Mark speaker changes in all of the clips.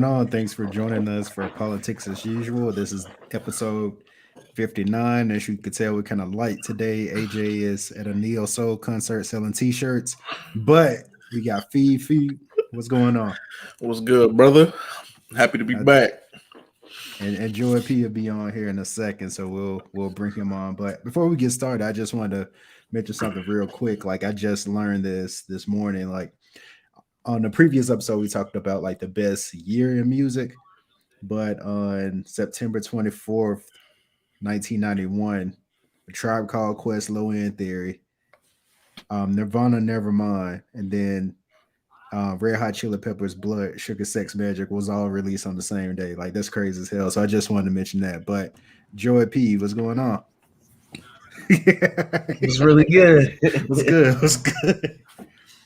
Speaker 1: going on? Thanks for joining us for Politics as Usual. This is episode 59. As you can tell, we're kind of light today. AJ is at a Neo Soul concert selling t-shirts, but we got Fee. What's going on?
Speaker 2: What's good, brother? Happy to be back.
Speaker 1: And Joy P will be on here in a second, so we'll bring him on. But before we get started, I just wanted to mention something real quick. Like I just learned this morning. Like on the previous episode, we talked about like the best year in music, but on September 24th, 1991, A Tribe Called Quest, Low End Theory, Nirvana, Nevermind, and then Red Hot Chili Peppers, Blood, Sugar Sex Magic was all released on the same day. Like that's crazy as hell. So I just wanted to mention that. But Joy P, what's going on?
Speaker 3: It's really good.
Speaker 1: What's good? What's good?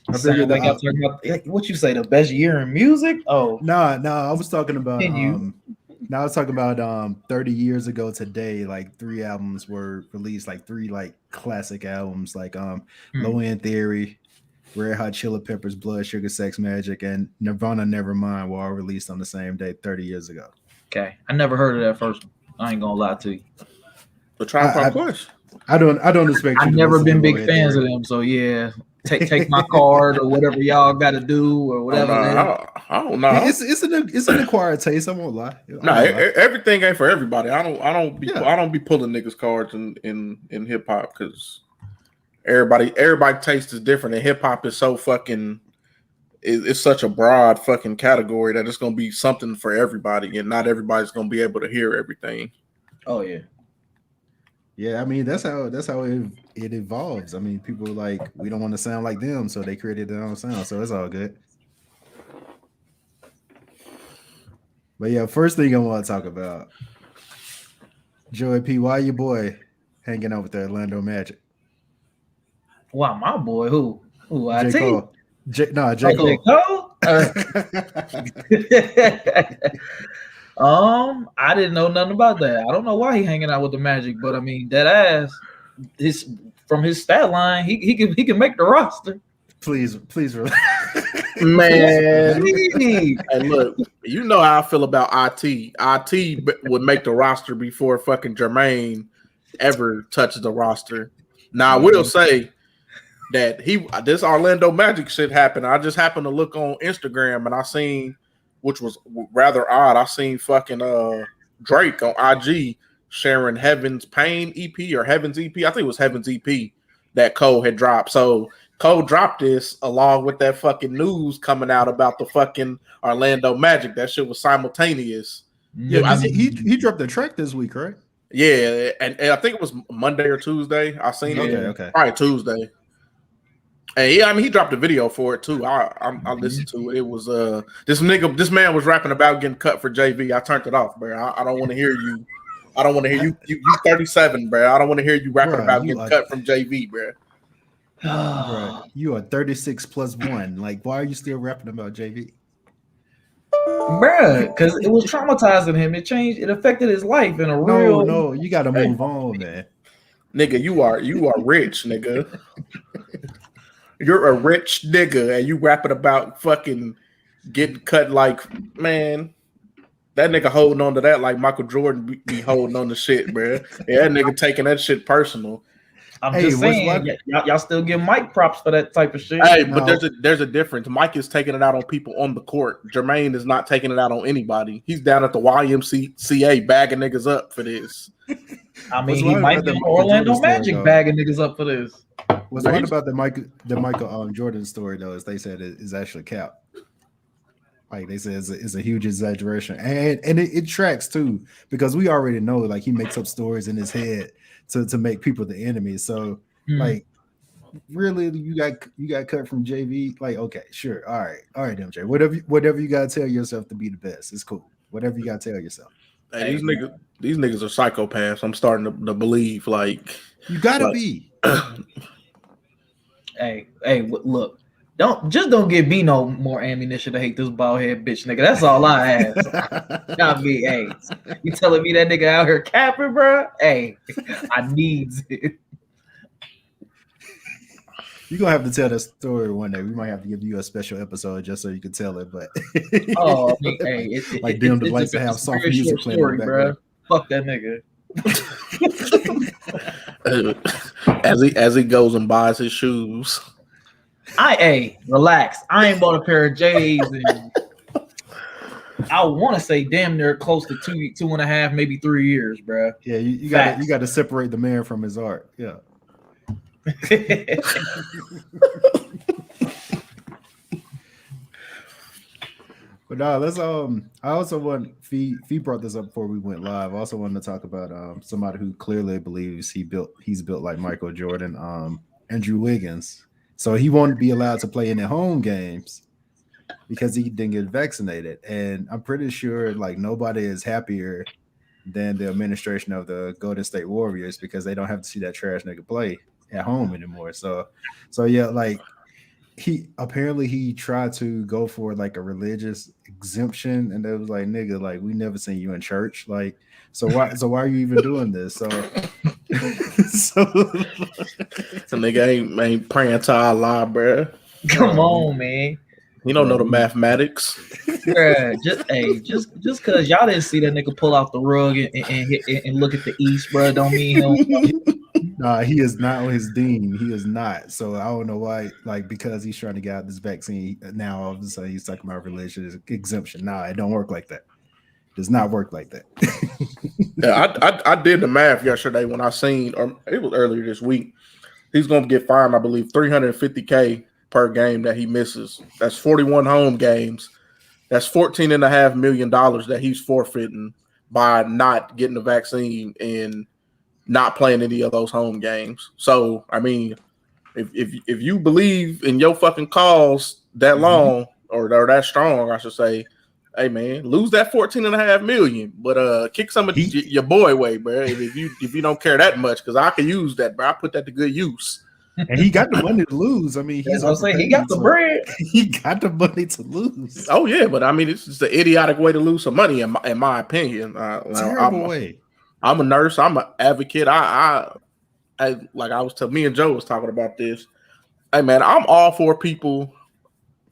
Speaker 3: I figured that talking about what you say, the best year in music. Oh
Speaker 1: no, I was talking about now I was talking about 30 years ago today, like 3 albums were released, like 3 like classic albums, like Low End Theory, Red Hot Chili Peppers, Blood, Sugar Sex Magic, and Nirvana, Nevermind were all released on the same day 30 years ago.
Speaker 3: Okay, I never heard of that first one. I ain't gonna lie to you.
Speaker 2: The Tribe Called Quest.
Speaker 1: I don't expect.
Speaker 3: I've never been big fans of them, so yeah. Take my card or whatever y'all got to do or whatever.
Speaker 2: I don't know.
Speaker 1: It's an acquired taste. I won't lie.
Speaker 2: Everything ain't for everybody. I don't be pulling niggas cards in hip hop because everybody taste is different, and hip hop is so fucking. It's such a broad fucking category that it's gonna be something for everybody, and not everybody's gonna be able to hear everything.
Speaker 3: Oh yeah.
Speaker 1: Yeah, I mean that's how it evolves. I mean, people like we don't want to sound like them, so they created their own sound. So it's all good. But yeah, first thing I want to talk about, Joey P. Why your boy hanging out with the Orlando Magic?
Speaker 3: Why my boy? Who?
Speaker 1: J. Cole. J. Cole.
Speaker 3: J. Cole. I didn't know nothing about that. I don't know why he hanging out with the Magic, but I mean that ass. From his stat line, he can make the roster.
Speaker 1: Please,
Speaker 2: man. Hey, look, you know how I feel about IT. IT would make the roster before fucking Jermaine ever touches the roster. Now I will say that this Orlando Magic shit happened. I just happened to look on Instagram and I seen, which was rather odd. I seen fucking Drake on IG sharing Heaven's Pain EP or Heaven's EP. I think it was Heaven's EP that Cole had dropped. So Cole dropped this along with that fucking news coming out about the fucking Orlando Magic. That shit was simultaneous.
Speaker 1: Yeah, he dropped the track this week, right?
Speaker 2: Yeah, and I think it was Monday or Tuesday. I seen it.
Speaker 1: Okay.
Speaker 2: Probably Tuesday. And yeah, I mean he dropped a video for it too. I listened to it. It was this man was rapping about getting cut for JV. I turned it off, bro. I don't want to hear you. I don't want to hear you. You 37, bro. I don't want to hear you rapping about getting cut from JV, bro.
Speaker 1: Bro, you are 36 plus 1. Like, why are you still rapping about JV?
Speaker 3: Bruh, because it was traumatizing him. It affected his life in a real.
Speaker 1: No, you got to move on, man.
Speaker 2: Nigga, you are rich, nigga. You're a rich nigga, and you rapping about fucking getting cut. Like, man, that nigga holding on to that like Michael Jordan be holding on to shit, bro. Yeah, that nigga taking that shit personal.
Speaker 3: I'm just saying, y'all still give Mike props for that type of shit.
Speaker 2: Hey, but there's a difference. Mike is taking it out on people on the court. Jermaine is not taking it out on anybody. He's down at the YMCA bagging niggas up for this.
Speaker 3: I mean, he might be Orlando Magic bagging niggas up for this.
Speaker 1: What's right about the Michael Jordan story though is they said it is actually cap. Like they said, it's a huge exaggeration, and it tracks too because we already know like he makes up stories in his head to make people the enemy. So like, really, you got cut from JV? Like, okay, sure, all right, MJ. Whatever you gotta tell yourself to be the best, it's cool. Whatever you gotta tell yourself.
Speaker 2: Hey, these niggas are psychopaths. I'm starting to believe like
Speaker 1: you gotta be.
Speaker 3: Hey, look. Don't give me no more ammunition to hate this bald head bitch nigga. That's all I ask. Not me. Hey, you telling me that nigga out here capping, bro? Hey, I needs it.
Speaker 1: You're gonna have to tell that story one day. We might have to give you a special episode just so you can tell it. But
Speaker 3: Oh, I mean, hey,
Speaker 1: like dim the lights to have
Speaker 3: it's a
Speaker 1: soft
Speaker 3: very
Speaker 1: music
Speaker 3: short
Speaker 1: playing in the
Speaker 3: story,
Speaker 1: background.
Speaker 3: bro. Fuck that nigga.
Speaker 2: As he goes and buys his shoes.
Speaker 3: Relax. I ain't bought a pair of J's and I want to say damn near close to 2.5, maybe 3 years, bro.
Speaker 1: Yeah, you got to separate the man from his art. Yeah. But no, let's I also want Fee brought this up before we went live. I also wanted to talk about somebody who clearly believes he's built like Michael Jordan, Andrew Wiggins. So he won't be allowed to play in the home games because he didn't get vaccinated. And I'm pretty sure like nobody is happier than the administration of the Golden State Warriors because they don't have to see that trash nigga play at home anymore. So yeah, like he tried to go for like a religious exemption, and they was like, nigga, like we never seen you in church. Like, so why are you even doing this? So
Speaker 2: The nigga ain't praying to Allah, bro.
Speaker 3: Come on, man.
Speaker 2: You don't know the mathematics.
Speaker 3: Bruh, just cause y'all didn't see that nigga pull out the rug and look at the east, bro, don't mean him.
Speaker 1: Nah, he is not on his dean. He is not. So I don't know why. Like because he's trying to get out this vaccine now, all of a sudden he's talking about religious exemption. Nah, it don't work like that. It does not work like that.
Speaker 2: Yeah, I did the math yesterday when I seen, or it was earlier this week. He's gonna get fined, I believe, $350K per game that he misses. That's 41 home games. That's $14.5 million that he's forfeiting by not getting the vaccine and not playing any of those home games. So, I mean, if you believe in your fucking cause that long or that strong, I should say, hey man, lose that $14.5 million, but kick some of your boy away, bro. If you don't care that much, because I can use that, bro. I put that to good use.
Speaker 1: And he got the money to lose. I mean,
Speaker 3: he got the bread.
Speaker 1: He got the money to lose.
Speaker 2: Oh yeah, but I mean, it's just an idiotic way to lose some money, in my opinion.
Speaker 1: Terrible way.
Speaker 2: I'm a nurse. I'm an advocate. I like I was telling me and Joe was talking about this. Hey man, I'm all for people.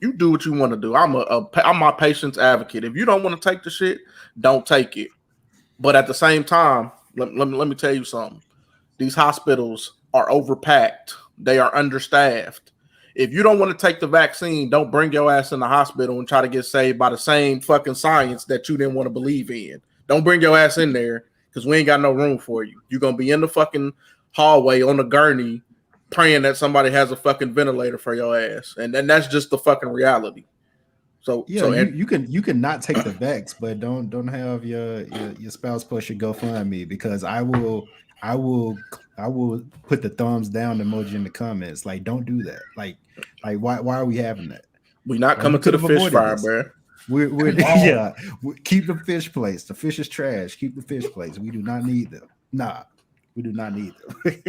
Speaker 2: You do what you want to do. I'm my patient's advocate. If you don't want to take the shit, don't take it. But at the same time, let me tell you something. These hospitals are overpacked. They are understaffed. If you don't want to take the vaccine, don't bring your ass in the hospital and try to get saved by the same fucking science that you didn't want to believe in. Don't bring your ass in there because we ain't got no room for you. You're going to be in the fucking hallway on the gurney praying that somebody has a fucking ventilator for your ass. And then that's just the fucking reality. So
Speaker 1: yeah,
Speaker 2: so
Speaker 1: you can not take the vax, but don't have your spouse push your GoFundMe because I will put the thumbs down emoji in the comments. Like, don't do that. Like why are we having that?
Speaker 2: We're not coming to the fish fry, bro.
Speaker 1: We're keep the fish place. The fish is trash. Keep the fish place. We do not need them. Nah, we do not need them.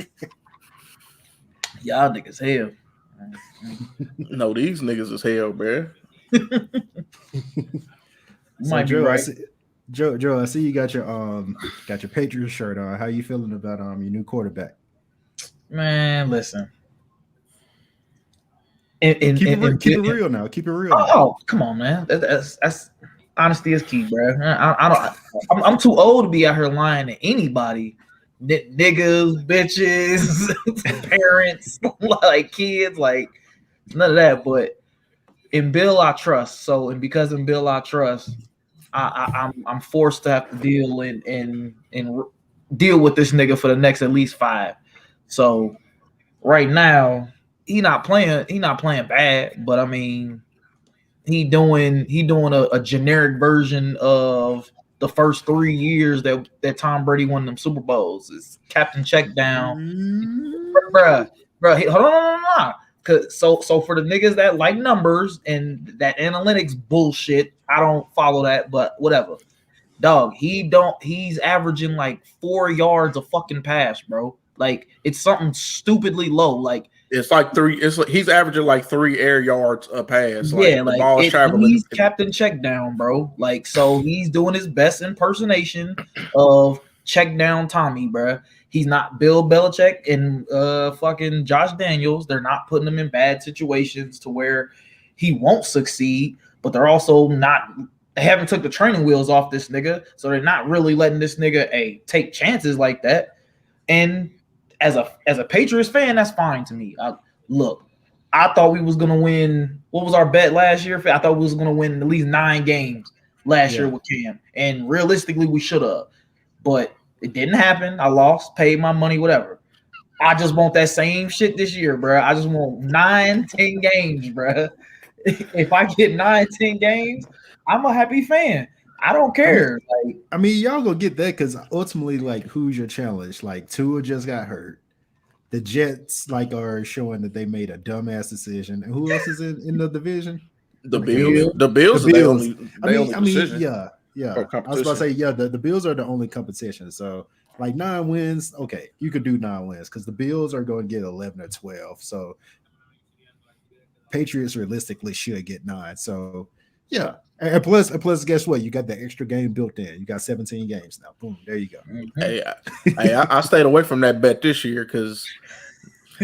Speaker 3: Y'all niggas hell.
Speaker 2: No, these niggas is hell, bro.
Speaker 3: Might be right.
Speaker 1: Joe, I see you got your Patriots shirt on. How you feeling about your new quarterback?
Speaker 3: Man, listen.
Speaker 1: Keep it real now. Keep it real.
Speaker 3: Oh, come on, man. That's honesty is key, bro. I'm too old to be out here lying to anybody. Niggas, bitches, parents, like kids, like none of that. But in Bill, I trust. So, and because in Bill, I trust, I'm forced to have to deal and deal with this nigga for the next at least 5. So, right now, he not playing bad, but I mean, he doing a generic version of the first 3 years that Tom Brady won them Super Bowls. Is Captain Check Down, bruh. Hold on. So for the niggas that like numbers and that analytics bullshit, I don't follow that, but whatever. Dog, he's averaging like 4 yards a fucking pass, bro. Like it's something stupidly low. Like
Speaker 2: it's like 3. He's averaging like 3 air yards a pass.
Speaker 3: Yeah,
Speaker 2: like the ball is traveling.
Speaker 3: He's Captain Check Down, bro. Like so, he's doing his best impersonation of check down Tommy, bro. He's not Bill Belichick and fucking Josh Daniels. They're not putting him in bad situations to where he won't succeed, but they're also not. They haven't took the training wheels off this nigga, so they're not really letting this nigga take chances like that. And as a Patriots fan, that's fine to me. Look, I thought we was gonna win. What was our bet last year? I thought we was gonna win at least 9 games last year with Cam, and realistically, we should have, but it didn't happen. I lost, paid my money, whatever. I just want that same shit this year, bro. I just want 9-10 games, bro. If I get 9-10 games, I'm a happy fan. I don't care.
Speaker 1: I mean, y'all gonna get that because ultimately, like, who's your challenge? Like, Tua just got hurt. The Jets, like, are showing that they made a dumbass decision. And who else is in the division?
Speaker 2: The Bills. The Bills. The Bills.
Speaker 1: I mean, yeah. I was about to say, the Bills are the only competition. So, like, 9 wins, okay, you could do 9 wins because the Bills are going to get 11 or 12. So, Patriots realistically should get 9. So, yeah. And plus, guess what? You got the extra game built in. You got 17 games now. Boom, there you go.
Speaker 2: Hey, I stayed away from that bet this year because,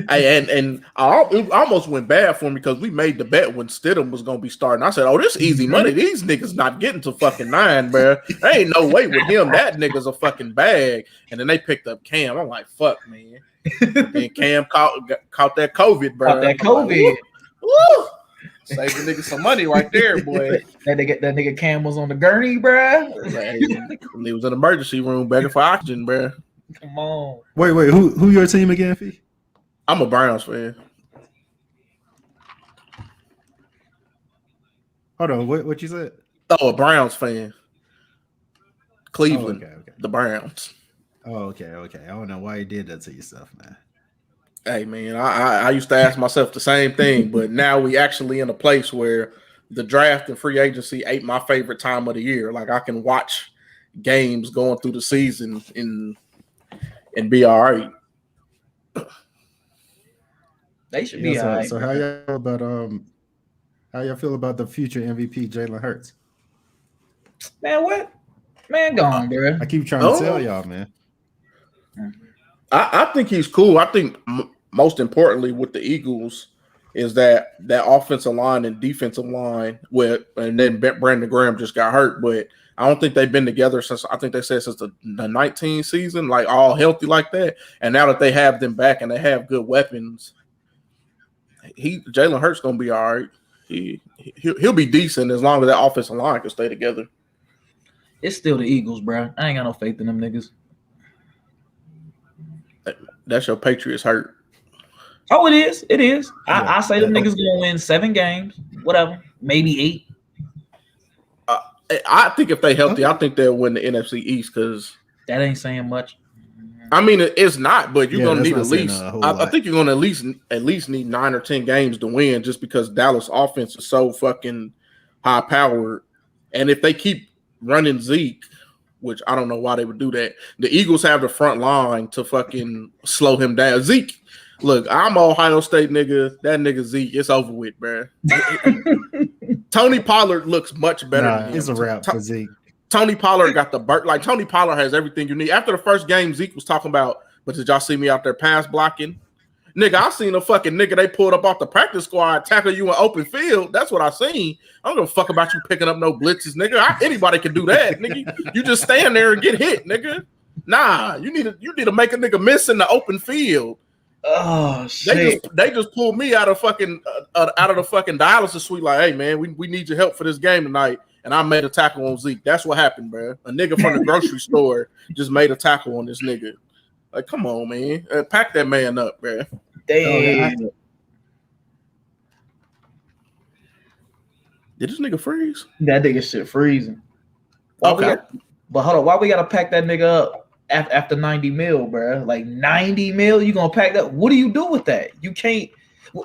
Speaker 2: and I almost went bad for me because we made the bet when Stidham was going to be starting. I said, "Oh, this easy money. These niggas not getting to fucking 9, bro. There ain't no way with him. That nigga's a fucking bag." And then they picked up Cam. I'm like, "Fuck, man." And Cam caught that COVID, bro.
Speaker 3: Caught that COVID.
Speaker 2: Like, woo! Save the nigga some money right there, boy.
Speaker 3: that nigga Cam was on the gurney, bro.
Speaker 2: He was in the emergency room begging for oxygen, bro.
Speaker 3: Come on.
Speaker 1: Wait, who your team again, Fee?
Speaker 2: I'm a Browns fan.
Speaker 1: Hold on, what you said?
Speaker 2: Oh, a Browns fan. Cleveland,
Speaker 1: okay.
Speaker 2: The Browns.
Speaker 1: Oh, okay. I don't know why you did that to yourself, man.
Speaker 2: Hey, man, I used to ask myself the same thing, but now we actually in a place where the draft and free agency ain't my favorite time of the year. Like, I can watch games going through the season and be all right.
Speaker 3: They should be all right.
Speaker 1: So how y'all feel about the future MVP Jalen Hurts?
Speaker 3: Man, what? Man, go on, bro.
Speaker 1: I keep trying to tell y'all, man.
Speaker 2: I think he's cool. I think most importantly with the Eagles is that offensive line and defensive line and then Brandon Graham just got hurt, but I don't think they've been together since the 19 season, like all healthy like that. And now that they have them back and they have good weapons, Jalen Hurts gonna be all right. He'll be decent as long as that offensive line can stay together.
Speaker 3: It's still the Eagles, bro. I ain't got no faith in them niggas.
Speaker 2: That's your Patriots hurt.
Speaker 3: Oh, it is. It is. I say them niggas gonna win 7 games, whatever, maybe 8.
Speaker 2: I think if they healthy, I think they'll win the NFC East because
Speaker 3: that ain't saying much.
Speaker 2: I mean, it's not, but you're gonna need at least.
Speaker 1: I
Speaker 2: think you're gonna at least need 9 or 10 games to win, just because Dallas offense is so fucking high powered, and if they keep running Zeke, which I don't know why they would do that. The Eagles have the front line to fucking slow him down. Zeke, look, I'm an Ohio State nigga. That nigga Zeke, it's over with, bro. Tony Pollard looks much better than him.
Speaker 1: It's a wrap for Zeke.
Speaker 2: Tony Pollard got the bird. Like, Tony Pollard has everything you need. After the first game, Zeke was talking about, but did y'all see me out there pass blocking? Nigga, I seen a fucking nigga they pulled up off the practice squad tackle you in open field. That's what I seen. I don't give a fuck about you picking up no blitzes, nigga. Anybody can do that, nigga. You just stand there and get hit, nigga. Nah, you need to make a nigga miss in the open field.
Speaker 3: Oh shit!
Speaker 2: They just pulled me out of fucking out of the fucking dialysis suite. Like, hey man, we need your help for this game tonight. And I made a tackle on Zeke. That's what happened, bro. A nigga from the grocery store just made a tackle on this nigga. Like, come on, man. Pack that man up, bro.
Speaker 3: Damn.
Speaker 2: Did this nigga freeze?
Speaker 3: That nigga shit freezing.
Speaker 2: Okay.
Speaker 3: But hold on, why we gotta pack that nigga up after 90 mil, bro? Like 90 mil, you gonna pack that? What do you do with that? You can't.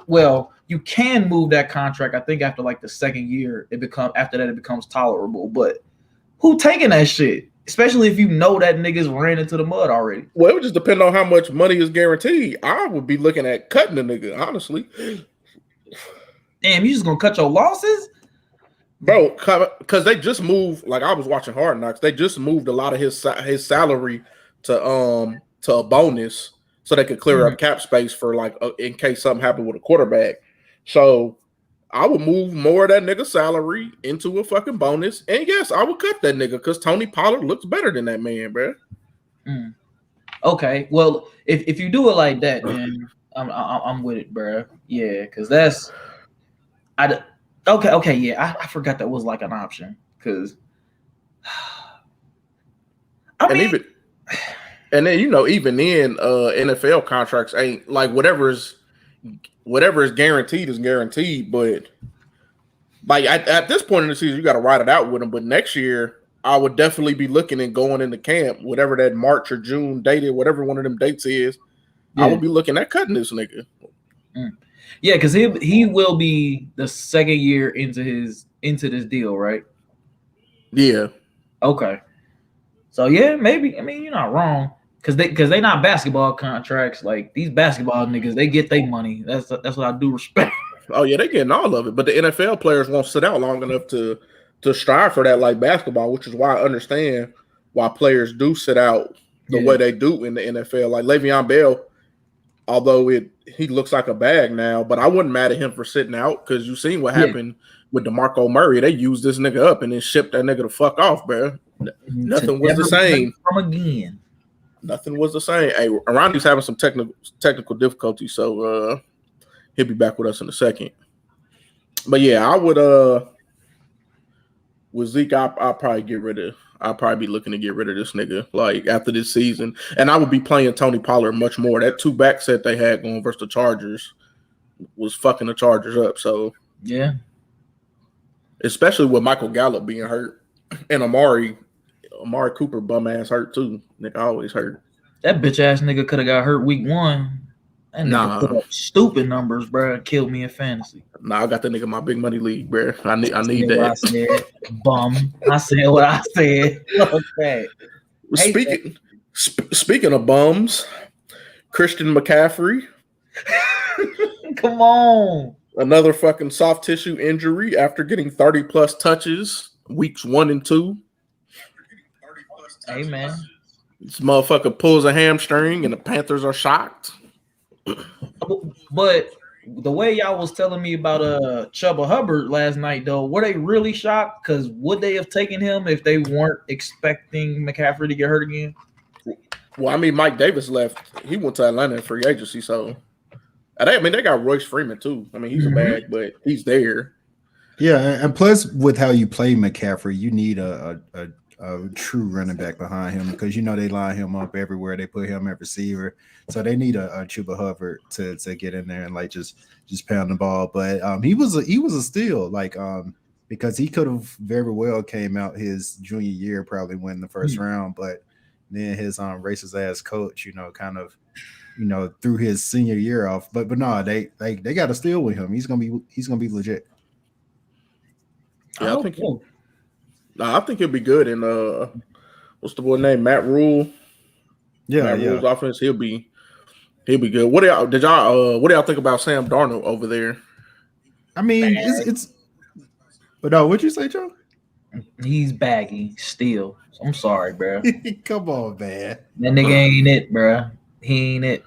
Speaker 3: Well, you can move that contract. I think after like the second year, it becomes tolerable. But who taking that shit? Especially if you know that niggas ran into the mud already.
Speaker 2: Well, it would just depend on how much money is guaranteed. I would be looking at cutting the nigga, honestly.
Speaker 3: Damn, you just gonna cut your losses?
Speaker 2: Bro, because they just moved, like I was watching Hard Knocks, they just moved a lot of his salary to a bonus so they could clear up cap space for like in case something happened with a quarterback. So I would move more of that nigga's salary into a fucking bonus, and yes, I would cut that nigga because Tony Pollard looks better than that man, bro.
Speaker 3: Okay, well, if you do it like that, then I'm with it, bro. Yeah, because that's okay, yeah. I forgot that was like an option because
Speaker 2: even then even then NFL contracts ain't like whatever is guaranteed is guaranteed, but like at this point in the season you got to ride it out with them. But next year I would definitely be looking and going into camp, whatever that March or June date is, whatever one of them dates is. Yeah. I would be looking at cutting this nigga.
Speaker 3: Yeah, because he will be the second year into this deal, right?
Speaker 2: Yeah.
Speaker 3: Okay. So yeah, maybe. I mean, you're not wrong because they not basketball contracts. Like these basketball niggas, they get their money. That's what I do respect.
Speaker 2: Oh yeah, they getting all of it, but the NFL players won't sit out long enough to strive for that like basketball, which is why I understand why players do sit out the way they do in the NFL. Like Le'Veon Bell, although he looks like a bag now, but I wouldn't mad at him for sitting out because you seen what happened with DeMarco Murray. They used this nigga up and then shipped that nigga the fuck off, bro. Nothing was the same.
Speaker 3: From again.
Speaker 2: Nothing was the same. Hey, Ronnie's having some technical difficulties, so he'll be back with us in a second. But yeah, I would with Zeke, I'll probably be looking to get rid of this nigga like after this season. And I would be playing Tony Pollard much more. That 2-back set they had going versus the Chargers was fucking the Chargers up. So
Speaker 3: yeah.
Speaker 2: Especially with Michael Gallup being hurt and Amari Cooper bum ass hurt too. Nigga always hurt.
Speaker 3: That bitch ass nigga could have got hurt week 1. That nigga put up stupid numbers, bro. Killed me in fantasy.
Speaker 2: Nah, I got that nigga in my big money league, bro. I need that.
Speaker 3: What I said, bum. I said what I said. Okay.
Speaker 2: Speaking of bums, Christian McCaffrey.
Speaker 3: Come on.
Speaker 2: Another fucking soft tissue injury after getting 30 plus touches weeks 1 and 2.
Speaker 3: Hey man.
Speaker 2: This motherfucker pulls a hamstring and the Panthers are shocked.
Speaker 3: But the way y'all was telling me about Chuba Hubbard last night, though, were they really shocked? Because would they have taken him if they weren't expecting McCaffrey to get hurt again?
Speaker 2: Well, I mean, Mike Davis left. He went to Atlanta in free agency, so they got Royce Freeman too. I mean, he's a bag, but he's there.
Speaker 1: Yeah, and plus with how you play McCaffrey, you need a true running back behind him because they line him up everywhere. They put him at receiver, so they need a Chuba Hubbard to get in there and like just pound the ball. But he was a steal, because he could have very well came out his junior year probably win the first round, but then his racist ass coach, kind of threw his senior year off. But no, they got a steal with him. He's gonna be legit.
Speaker 2: Yeah, I think he'll be good. And what's the boy name? Matt Rule. Yeah, Matt Rule's offense. He'll be good. What do y'all think about Sam Darnold over there?
Speaker 1: I mean, it's. But no, what'd you say, Joe?
Speaker 3: He's baggy still. I'm sorry, bro.
Speaker 1: Come on, man.
Speaker 3: That nigga ain't it, bro. He ain't it.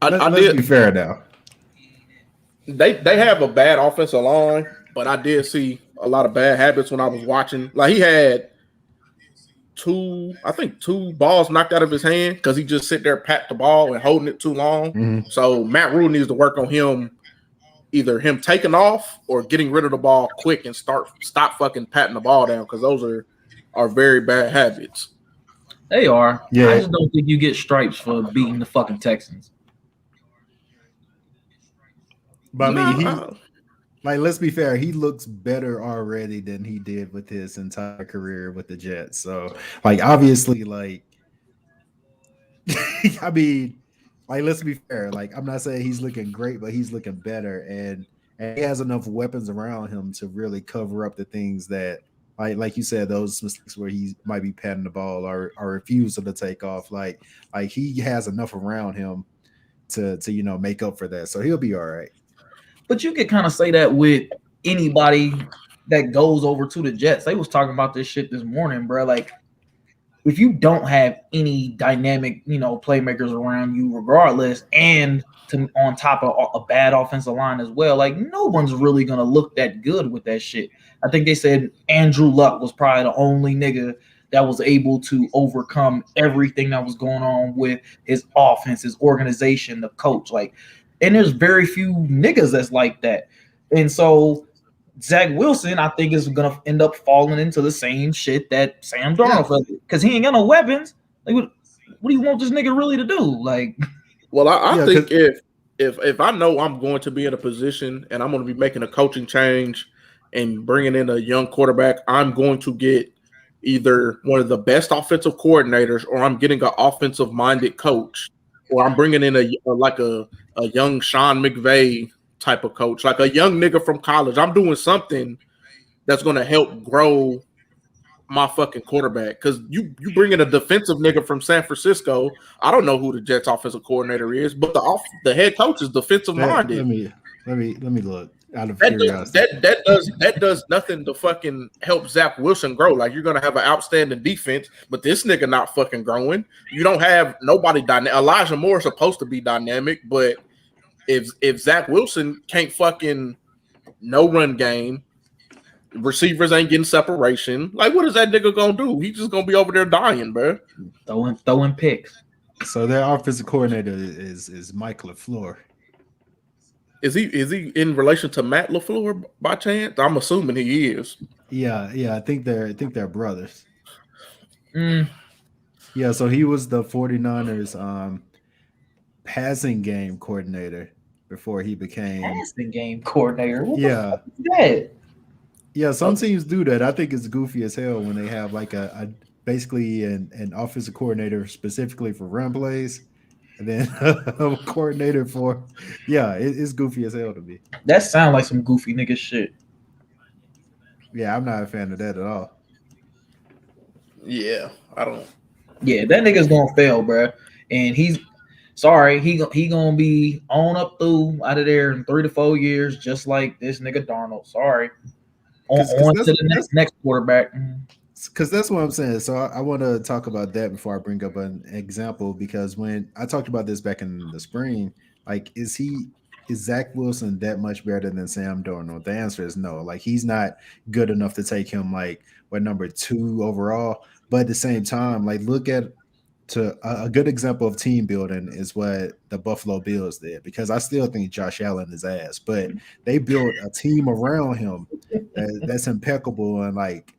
Speaker 1: Let's be fair now.
Speaker 2: They have a bad offensive line, but I did see a lot of bad habits when I was watching. Like he had two balls knocked out of his hand because he just sit there, pat the ball and holding it too long. Mm-hmm. So Matt Rule needs to work on him, either him taking off or getting rid of the ball quick and stop fucking patting the ball down because those are very bad habits.
Speaker 3: They are.
Speaker 1: Yeah.
Speaker 3: I just don't think you get stripes for beating the fucking Texans.
Speaker 1: But I mean, let's be fair, he looks better already than he did with his entire career with the Jets. So, obviously, I mean, let's be fair. I'm not saying he's looking great, but he's looking better, and he has enough weapons around him to really cover up the things that, like you said, those mistakes where he might be patting the ball or refusal to take off. Like he has enough around him to make up for that. So he'll be all right.
Speaker 3: But you could kind of say that with anybody that goes over to the Jets. They was talking about this shit this morning, bro. if you don't have any dynamic, playmakers around you, regardless, and on top of a bad offensive line as well, like no one's really gonna look that good with that shit. I think they said Andrew Luck was probably the only nigga that was able to overcome everything that was going on with his offense, his organization, the coach. Like, and there's very few niggas that's like that. And so Zach Wilson, I think, is gonna end up falling into the same shit that Sam Darnold fell, because he ain't got no weapons. Like, what do you want this nigga really to do? Like,
Speaker 2: well, I think if I know I'm going to be in a position and I'm going to be making a coaching change and bringing in a young quarterback, I'm going to get either one of the best offensive coordinators, or I'm getting an offensive minded coach, or I'm bringing in a young Sean McVay type of coach, like a young nigga from college. I'm doing something that's going to help grow my fucking quarterback, because you bring in a defensive nigga from San Francisco. I don't know who the Jets offensive coordinator is, but the head coach is defensive minded.
Speaker 1: Let me look. Out of
Speaker 2: that does nothing to fucking help Zach Wilson grow. Like, you're gonna have an outstanding defense, but this nigga not fucking growing. You don't have nobody dynamic. Elijah Moore is supposed to be dynamic, but if Zach Wilson can't fucking no run game, receivers ain't getting separation, like, what is that nigga gonna do? He's just gonna be over there dying, bro.
Speaker 3: Throwing picks.
Speaker 1: So their offensive coordinator is Mike LaFleur.
Speaker 2: Is he in relation to Matt LaFleur by chance? I'm assuming he is.
Speaker 1: Yeah. I think they're brothers.
Speaker 3: Mm.
Speaker 1: Yeah, so he was the 49ers passing game coordinator before he became
Speaker 3: passing game coordinator. What
Speaker 1: yeah.
Speaker 3: the fuck is that?
Speaker 1: Yeah, some teams do that. I think it's goofy as hell when they have like a basically an offensive coordinator specifically for run plays, and then a coordinator for it's goofy as hell to me.
Speaker 3: That sounds like some goofy nigga shit.
Speaker 1: Yeah, I'm not a fan of that at all.
Speaker 2: Yeah, I don't.
Speaker 3: Yeah, that nigga's gonna fail, bro. And he's sorry, he gonna be on up through out of there in 3 to 4 years, just like this nigga Darnold. Sorry. On to the next quarterback.
Speaker 1: Because that's what I'm saying. So I want to talk about that before I bring up an example, because when I talked about this back in the spring, like, is Zach Wilson that much better than Sam Darnold? The answer is no. Like, he's not good enough to take him like number 2 overall. But at the same time, like, look at a good example of team building is what the Buffalo Bills did, because I still think Josh Allen is ass, but they built a team around him that's impeccable in like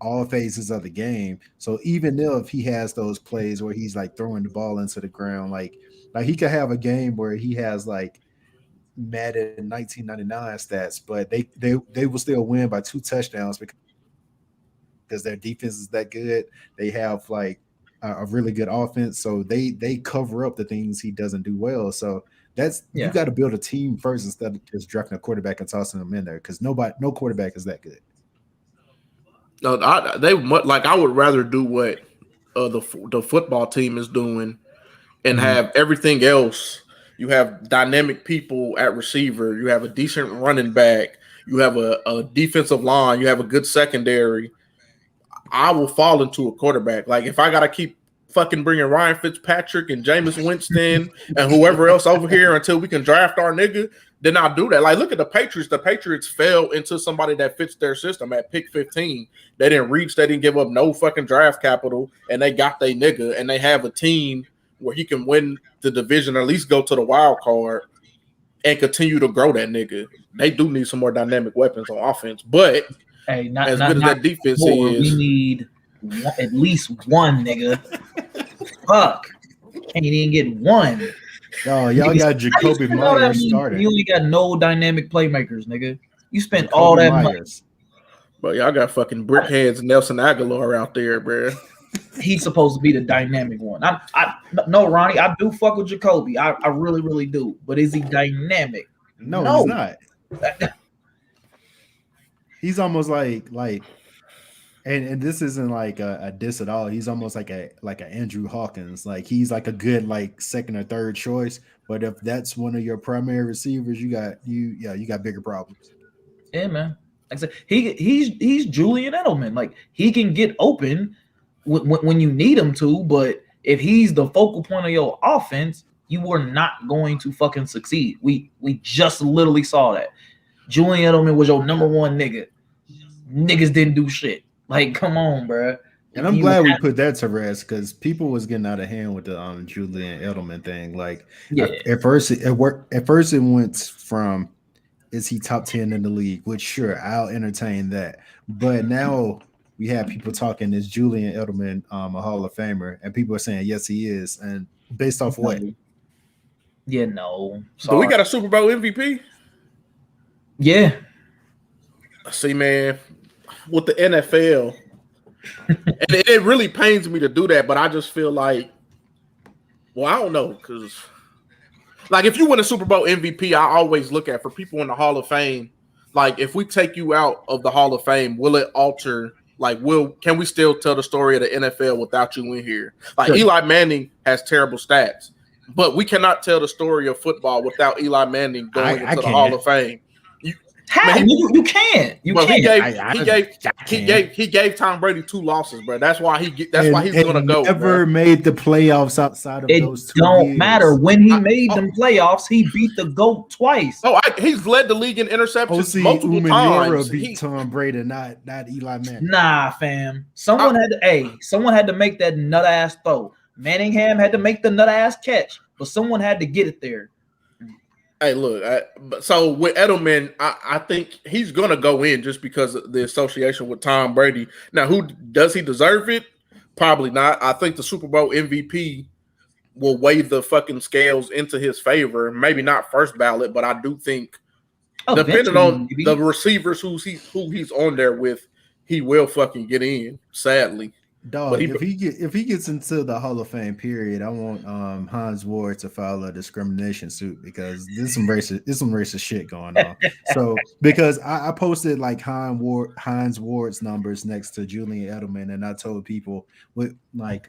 Speaker 1: all phases of the game. So even if he has those plays where he's like throwing the ball into the ground, like he could have a game where he has like Madden 1999 stats, but they will still win by 2 touchdowns because their defense is that good. They have like a really good offense, so they cover up the things he doesn't do well. So you got to build a team first instead of just drafting a quarterback and tossing them in there, because no quarterback is that good.
Speaker 2: No, I would rather do what the football team is doing and have everything else. You have dynamic people at receiver. You have a decent running back. You have a defensive line. You have a good secondary. I will fall into a quarterback. Like, if I got to keep fucking bringing Ryan Fitzpatrick and Jameis Winston and whoever else over here until we can draft our nigga, then I'll do that. Like, look at the Patriots. The Patriots fell into somebody that fits their system at pick 15. They didn't reach. They didn't give up no fucking draft capital, and they got their nigga, and they have a team where he can win the division, or at least go to the wild card and continue to grow that nigga. They do need some more dynamic weapons on offense, but as good as that defense is,
Speaker 3: we need at least one nigga. Fuck, can't even get one.
Speaker 1: Oh, y'all got Jacoby Myers starting.
Speaker 3: You ain't got no dynamic playmakers, nigga. You spent all that money.
Speaker 2: But y'all got fucking brickheads Nelson Aguilar out there, bro.
Speaker 3: He's supposed to be the dynamic one. No, Ronnie, I do fuck with Jacoby. I really, really do. But is he dynamic?
Speaker 1: No. He's not. He's almost like and this isn't like a diss at all. He's almost like a Andrew Hawkins. Like, he's like a good like second or third choice. But if that's one of your primary receivers, you got bigger problems.
Speaker 3: Yeah, man. Like I said, he's Julian Edelman. Like, he can get open, when you need him to. But if he's the focal point of your offense, you are not going to fucking succeed. We just literally saw that. Julian Edelman was your number one nigga. Niggas didn't do shit. Like, come on, bro.
Speaker 1: And I'm glad we put that to rest because people was getting out of hand with the Julian Edelman thing. Like, at first it went from, is he top 10 in the league? Which sure, I'll entertain that. But now we have people talking, is Julian Edelman a Hall of Famer? And people are saying yes, he is. And based off what?
Speaker 3: Yeah, no.
Speaker 2: So we got a Super Bowl MVP.
Speaker 3: Yeah.
Speaker 2: See, man, with the NFL. And it really pains me to do that, but I just feel like, well, I don't know, because like if you win a Super Bowl MVP, I always look at for people in the Hall of Fame, like if we take you out of the Hall of Fame, will it alter? Like, can we still tell the story of the NFL without you in here? Like Eli Manning has terrible stats, but we cannot tell the story of football without Eli Manning going into the Hall of Fame.
Speaker 3: How? You can't. You can't.
Speaker 2: He gave Tom Brady 2 losses, bro. That's why he's gonna go.
Speaker 1: Never made the playoffs outside of those 2
Speaker 3: don't
Speaker 1: years.
Speaker 3: matter. When he made them playoffs, he beat the GOAT twice.
Speaker 2: He's led the league in interceptions multiple times.
Speaker 1: Beat Tom Brady, not Eli Manning.
Speaker 3: Nah, fam. Someone had to make that nut ass throw. Manningham had to make the nut ass catch, but someone had to get it there.
Speaker 2: Hey, look. So with Edelman, I think he's gonna go in just because of the association with Tom Brady. Now, who does he deserve it? Probably not. I think the Super Bowl MVP will weigh the fucking scales into his favor. Maybe not first ballot, but I do think, depending on the receivers who he's on there with, he will fucking get in. Sadly.
Speaker 1: Dog, if he gets into the Hall of Fame period, I want Hines Ward to file a discrimination suit because there's some racist shit going on. So because I posted like Hines Ward's numbers next to Julian Edelman, and I told people with like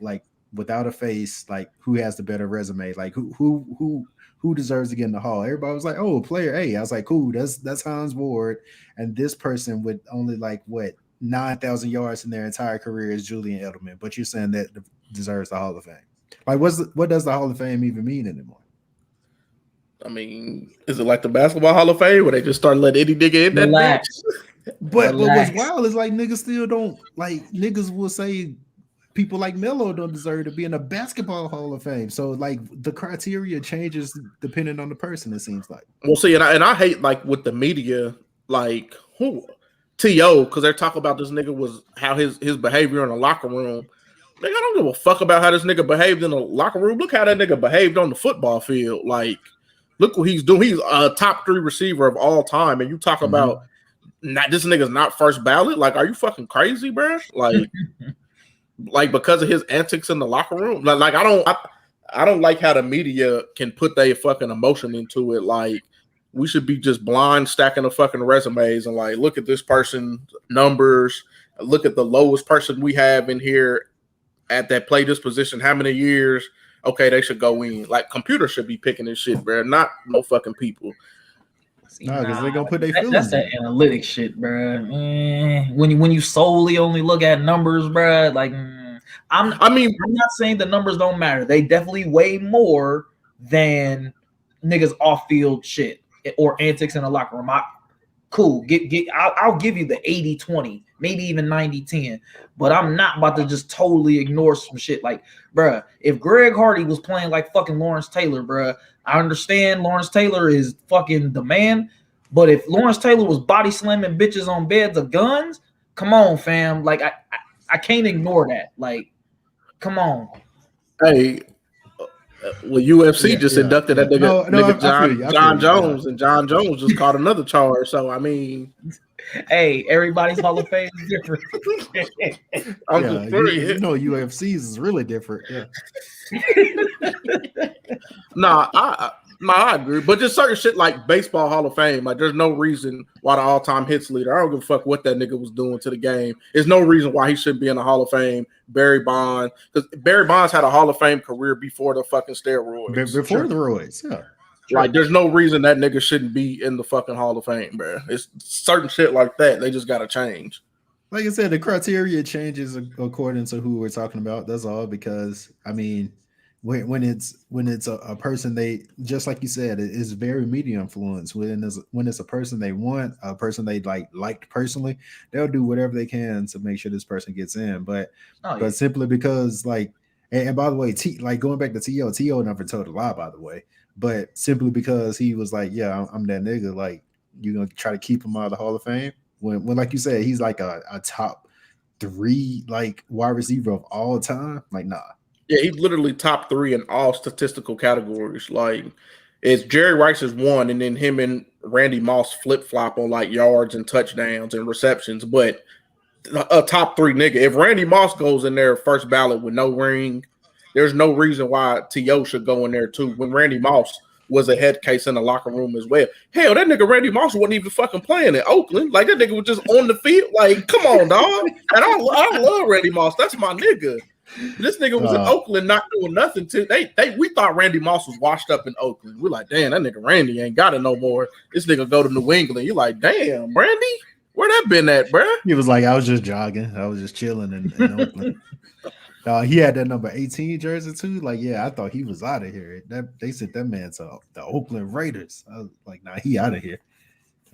Speaker 1: without a face, like who has the better resume, like who deserves to get in the Hall. Everybody was like, oh, player A. I was like, cool, that's Hines Ward, and this person with only like what 9,000 yards in their entire career is Julian Edelman, but you're saying that deserves the Hall of Fame. Like, what does the Hall of Fame even mean anymore?
Speaker 2: I mean, is it like the Basketball Hall of Fame where they just start letting any nigga in that bitch?
Speaker 1: But what's wild is like niggas still don't like niggas will say people like Melo don't deserve to be in the Basketball Hall of Fame. So like the criteria changes depending on the person. It seems like.
Speaker 2: Well, see, and I hate like with the media, like who. T.O. because they're talking about this nigga was how his behavior in the locker room. Nigga, I don't give a fuck about how this nigga behaved in the locker room. Look how that nigga behaved on the football field. Like, look what he's doing. He's a top 3 receiver of all time. And you talk about this nigga's not first ballot. Like, are you fucking crazy, bro? Like because of his antics in the locker room. Like I don't like how the media can put their fucking emotion into it. Like, we should be just blind stacking the fucking resumes and like, look at this person's numbers. Look at the lowest person we have in here at that play this position. How many years? Okay, they should go in. Like, computers should be picking this shit, bro. Not no fucking people.
Speaker 1: No, because they're gonna put their feelings.
Speaker 3: That's that analytics shit, bro. When you solely only look at numbers, bro. Like, I'm not saying the numbers don't matter. They definitely weigh more than niggas off field shit or antics in the locker room. Cool. I'll give you the 80-20, maybe even 90-10, but I'm not about to just totally ignore some shit. Like, bruh, if Greg Hardy was playing like fucking Lawrence Taylor, bruh, I understand Lawrence Taylor is fucking the man, but if Lawrence Taylor was body slamming bitches on beds of guns, come on, fam. Like, I can't ignore that. Like, come on.
Speaker 2: Hey, well, UFC just inducted that nigga John Jones, and John Jones just caught another charge. So I mean,
Speaker 3: hey, everybody's Hall of Fame is different.
Speaker 1: UFC's is really different. Yeah.
Speaker 2: I agree, but just certain shit like baseball Hall of Fame, like there's no reason why the all-time hits leader. I don't give a fuck what that nigga was doing to the game. There's no reason why he shouldn't be in the Hall of Fame. Barry Bonds, because Barry Bonds had a Hall of Fame career before the fucking steroids.
Speaker 1: Before the roids, yeah.
Speaker 2: Like there's no reason that nigga shouldn't be in the fucking Hall of Fame, bro. It's certain shit like that. They just gotta change.
Speaker 1: like I said, the criteria changes according to who we're talking about. That's all. Because I mean, when it's a person they just like you said, it's very media influence. When it's a person they want, a person they liked personally, they'll do whatever they can to make sure this person gets in. But
Speaker 3: Oh yeah.
Speaker 1: but simply because and by the way, like going back to To never told a lie, by the way. But simply because he was like, yeah, I'm that nigga. Like you gonna try to keep him out of the Hall of Fame when like you said, he's like a top three like wide receiver of all time. Like, nah.
Speaker 2: Yeah, he's literally top 3 in all statistical categories. Like, it's Jerry Rice is 1, and then him and Randy Moss flip flop on like yards and touchdowns and receptions. But a top 3 nigga. If Randy Moss goes in there first ballot with no ring, there's no reason why T.O. should go in there too. When Randy Moss was a head case in the locker room as well. Hell, that nigga Randy Moss wasn't even fucking playing in Oakland. Like, that nigga was just on the field. Like, come on, dog. And I love Randy Moss. That's my nigga. This nigga was in Oakland not doing nothing. We thought Randy Moss was washed up in Oakland. We're like, damn, that nigga Randy ain't got it no more. This nigga go to New England. You're like, damn, Randy? Where that been at, bruh?
Speaker 1: He was like, I was just jogging. I was just chilling in Oakland. He had that number 18 jersey too. Like, yeah, I thought he was out of here. They sent that man to the Oakland Raiders. I was like, nah, he out of here.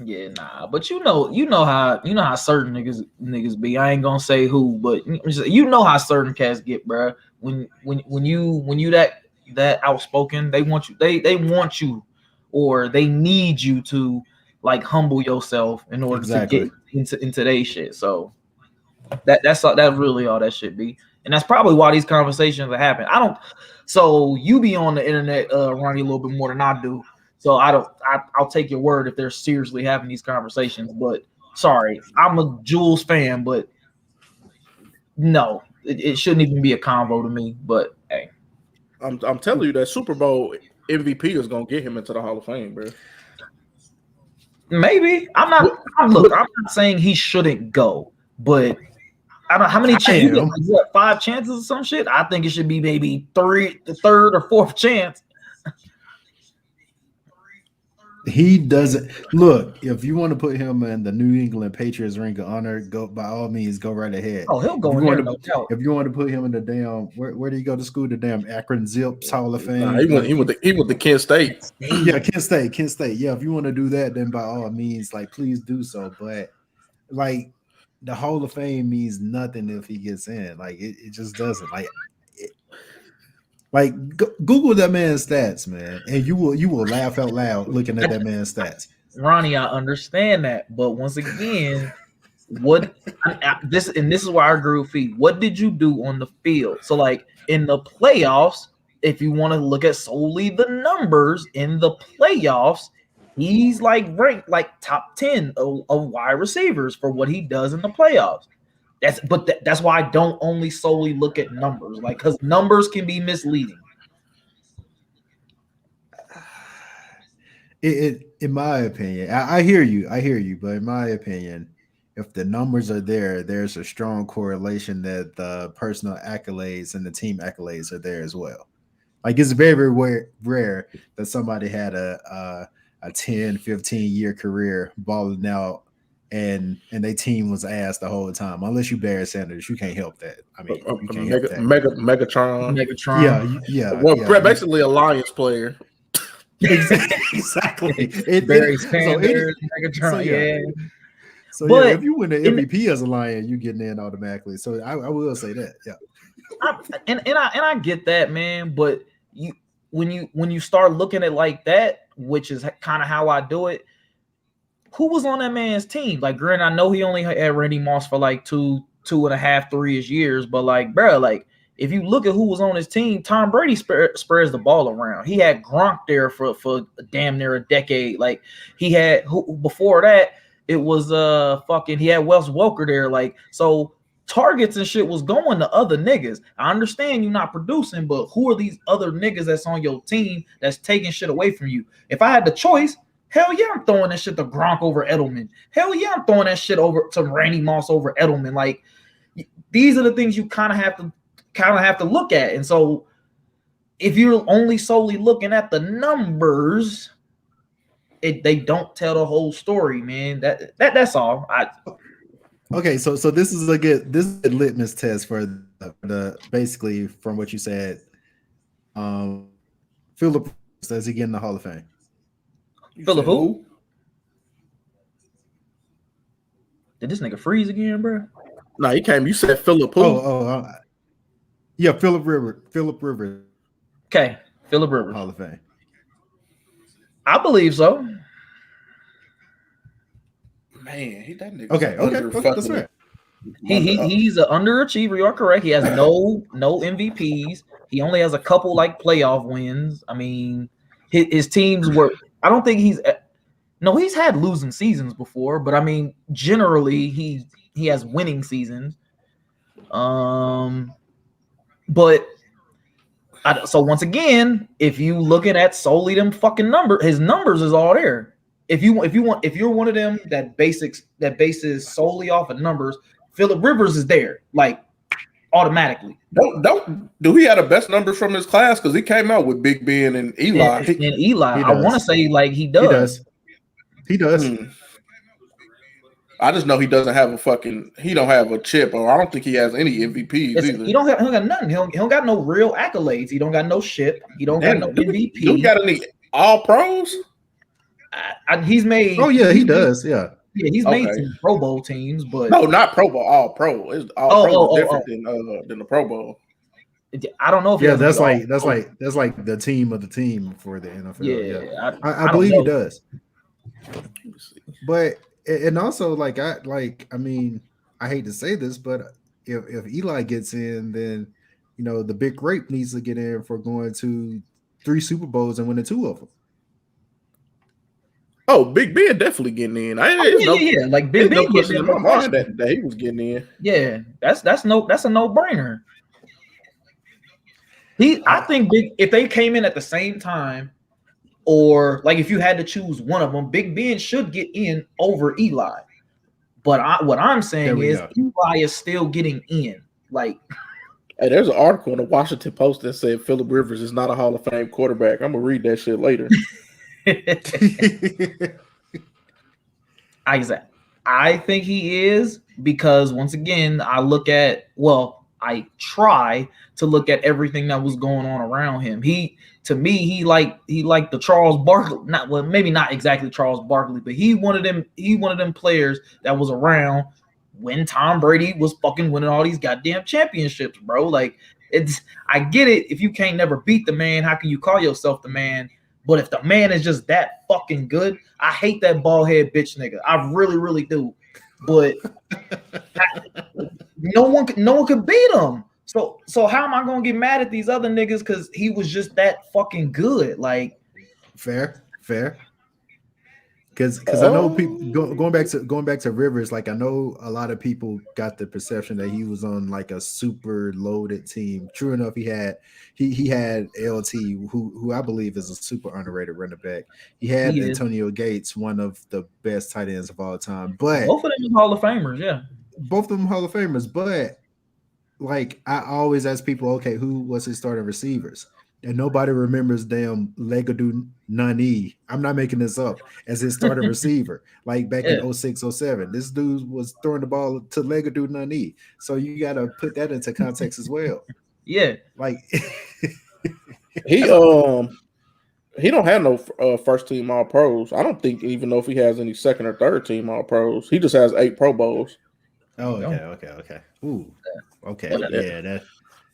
Speaker 3: Yeah, nah. But you know how certain niggas be. I ain't gonna say who, but you know how certain cats get, bro. When you that outspoken, they want you. They want you, or they need you to like humble yourself in order to get into their shit. So that's really all that shit be. And that's probably why these conversations are happening. So you be on the internet, Ronnie, a little bit more than I do. So I'll take your word if they're seriously having these conversations. But sorry, I'm a Jules fan, but no, it shouldn't even be a convo to me. But hey,
Speaker 2: I'm telling you that Super Bowl MVP is gonna get him into the Hall of Fame, bro.
Speaker 3: Maybe I'm not saying he shouldn't go, but I don't know how many chances. What, 5 chances or some shit? I think it should be maybe the third or fourth chance.
Speaker 1: He doesn't look. If you want to put him in the New England Patriots Ring of Honor, go by all means, go right ahead.
Speaker 3: Oh, he'll go in there, no doubt.
Speaker 1: If you want to put him in the damn, where did he go to school? The damn Akron Zips Hall of Fame.
Speaker 2: He went to Kent State.
Speaker 1: Yeah, Kent State. Yeah, if you want to do that, then by all means, like, please do so. But like, the Hall of Fame means nothing if he gets in. Like, it just doesn't. Like, Google that man's stats, man, and you will laugh out loud looking at that man's stats.
Speaker 3: Ronnie, I understand that, but once again, this is why I agree with Fee. What did you do on the field? So, like in the playoffs, if you want to look at solely the numbers in the playoffs, he's like ranked like top 10 of wide receivers for what he does in the playoffs. That's why I don't only solely look at numbers, like, because numbers can be misleading.
Speaker 1: In my opinion, I hear you, but in my opinion, if the numbers are there, there's a strong correlation that the personal accolades and the team accolades are there as well. Like, it's very, very rare that somebody had a 10, 15-year career balling out and their team was ass the whole time. Unless you Barry Sanders, you can't help that. I mean, you can't help that.
Speaker 2: Megatron.
Speaker 1: Yeah.
Speaker 2: Well, basically a Lions player.
Speaker 1: Exactly.
Speaker 3: Barry Sanders, Megatron. Yeah.
Speaker 1: So but if you win the MVP as a Lion, you getting in automatically. So I will say that. Yeah.
Speaker 3: I get that, man. But when you start looking at like that, which is kind of how I do it. Who was on that man's team? Like, granted, I know he only had Randy Moss for like 2.5, 3-ish years, but like, bro, like, if you look at who was on his team, Tom Brady spreads the ball around. He had Gronk there for damn near a decade. Like, he had before that, it was he had Wes Welker there. Like, so targets and shit was going to other niggas. I understand you're not producing, but who are these other niggas that's on your team that's taking shit away from you? If I had the choice, hell yeah, I'm throwing that shit to Gronk over Edelman. Hell yeah, I'm throwing that shit over to Randy Moss over Edelman. Like, these are the things you kind of have to look at. And so, if you're only solely looking at the numbers, they don't tell the whole story, man. That's all.
Speaker 1: Okay, so this is a litmus test for the basically from what you said. Um, Philip, does he get in the Hall of Fame?
Speaker 2: You
Speaker 3: Philip
Speaker 2: said
Speaker 3: who?
Speaker 2: who?
Speaker 3: Did this nigga freeze again, bro?
Speaker 2: No, he came. You said Philip who?
Speaker 1: Yeah, Philip Rivers,
Speaker 3: Okay, Philip Rivers.
Speaker 1: Hall of Fame.
Speaker 3: I believe so.
Speaker 2: Man, that nigga's
Speaker 1: Okay, that's
Speaker 2: fucking.
Speaker 1: fair.
Speaker 3: He's an underachiever. You are correct. He has no MVPs. He only has a couple like playoff wins. I mean, his teams were. I don't think he's. No, he's had losing seasons before, but I mean, generally he has winning seasons. But so once again, if you looking at solely them fucking numbers, his numbers is all there. If you're one of them that bases solely off of numbers, Philip Rivers is there, like automatically.
Speaker 2: Do he have the best numbers from his class? Because he came out with Big Ben and Eli.
Speaker 3: And Eli, I want to say like he does.
Speaker 1: He does.
Speaker 2: I just know he doesn't have he don't have a chip, or I don't think he has any MVPs either.
Speaker 3: He don't got nothing. He don't got no real accolades. He don't got no shit. He don't got no MVP.
Speaker 2: Do he got any all pros?
Speaker 3: He's made.
Speaker 1: Oh yeah, he does. Yeah.
Speaker 3: Yeah, he's made some Pro Bowl teams, but
Speaker 2: no, not Pro Bowl. All Pro. All Pro is different than the Pro Bowl.
Speaker 3: I don't know if
Speaker 1: that's like the team of the team for the NFL.
Speaker 3: Yeah,
Speaker 1: I believe he does. But and also I mean, I hate to say this, but if Eli gets in, then the big grape needs to get in for going to 3 Super Bowls and winning 2 of them.
Speaker 2: Oh, Big Ben definitely getting in.
Speaker 3: Yeah. Like Big Ben
Speaker 2: getting in my mind that he was getting in.
Speaker 3: Yeah, that's a no-brainer. I think if they came in at the same time, or like if you had to choose one of them, Big Ben should get in over Eli. But what I'm saying is Eli is still getting in. Like,
Speaker 2: hey, there's an article in the Washington Post that said Philip Rivers is not a Hall of Fame quarterback. I'm gonna read that shit later.
Speaker 3: I think he is, because once again, I try to look at everything that was going on around him. He like the Charles Barkley, maybe not exactly Charles Barkley, but he one of them players that was around when Tom Brady was fucking winning all these goddamn championships, bro. Like, I get it. If you can't never beat the man, how can you call yourself the man? But if the man is just that fucking good, I hate that bald head bitch nigga. I really, really do. But no one could beat him. So how am I gonna get mad at these other niggas because he was just that fucking good? Like,
Speaker 1: fair. Because I know people going back to Rivers. Like, I know a lot of people got the perception that he was on like a super loaded team. True enough, he had LT, who I believe is a super underrated running back. He had Antonio Gates, one of the best tight ends of all time. But
Speaker 3: both of them are Hall of Famers, yeah.
Speaker 1: Both of them Hall of Famers. But like, I always ask people, okay, who was his starting receivers? And nobody remembers damn Legadou Nani. I'm not making this up, as his starting receiver. Like back in 06, 07. This dude was throwing the ball to Legadou Nani. So you got to put that into context as well.
Speaker 3: Yeah.
Speaker 1: Like
Speaker 2: he don't have no first team all pros. I don't think even know if he has any second or third team all pros. He just has 8 Pro Bowls.
Speaker 1: Oh, okay. Ooh. Okay. Yeah,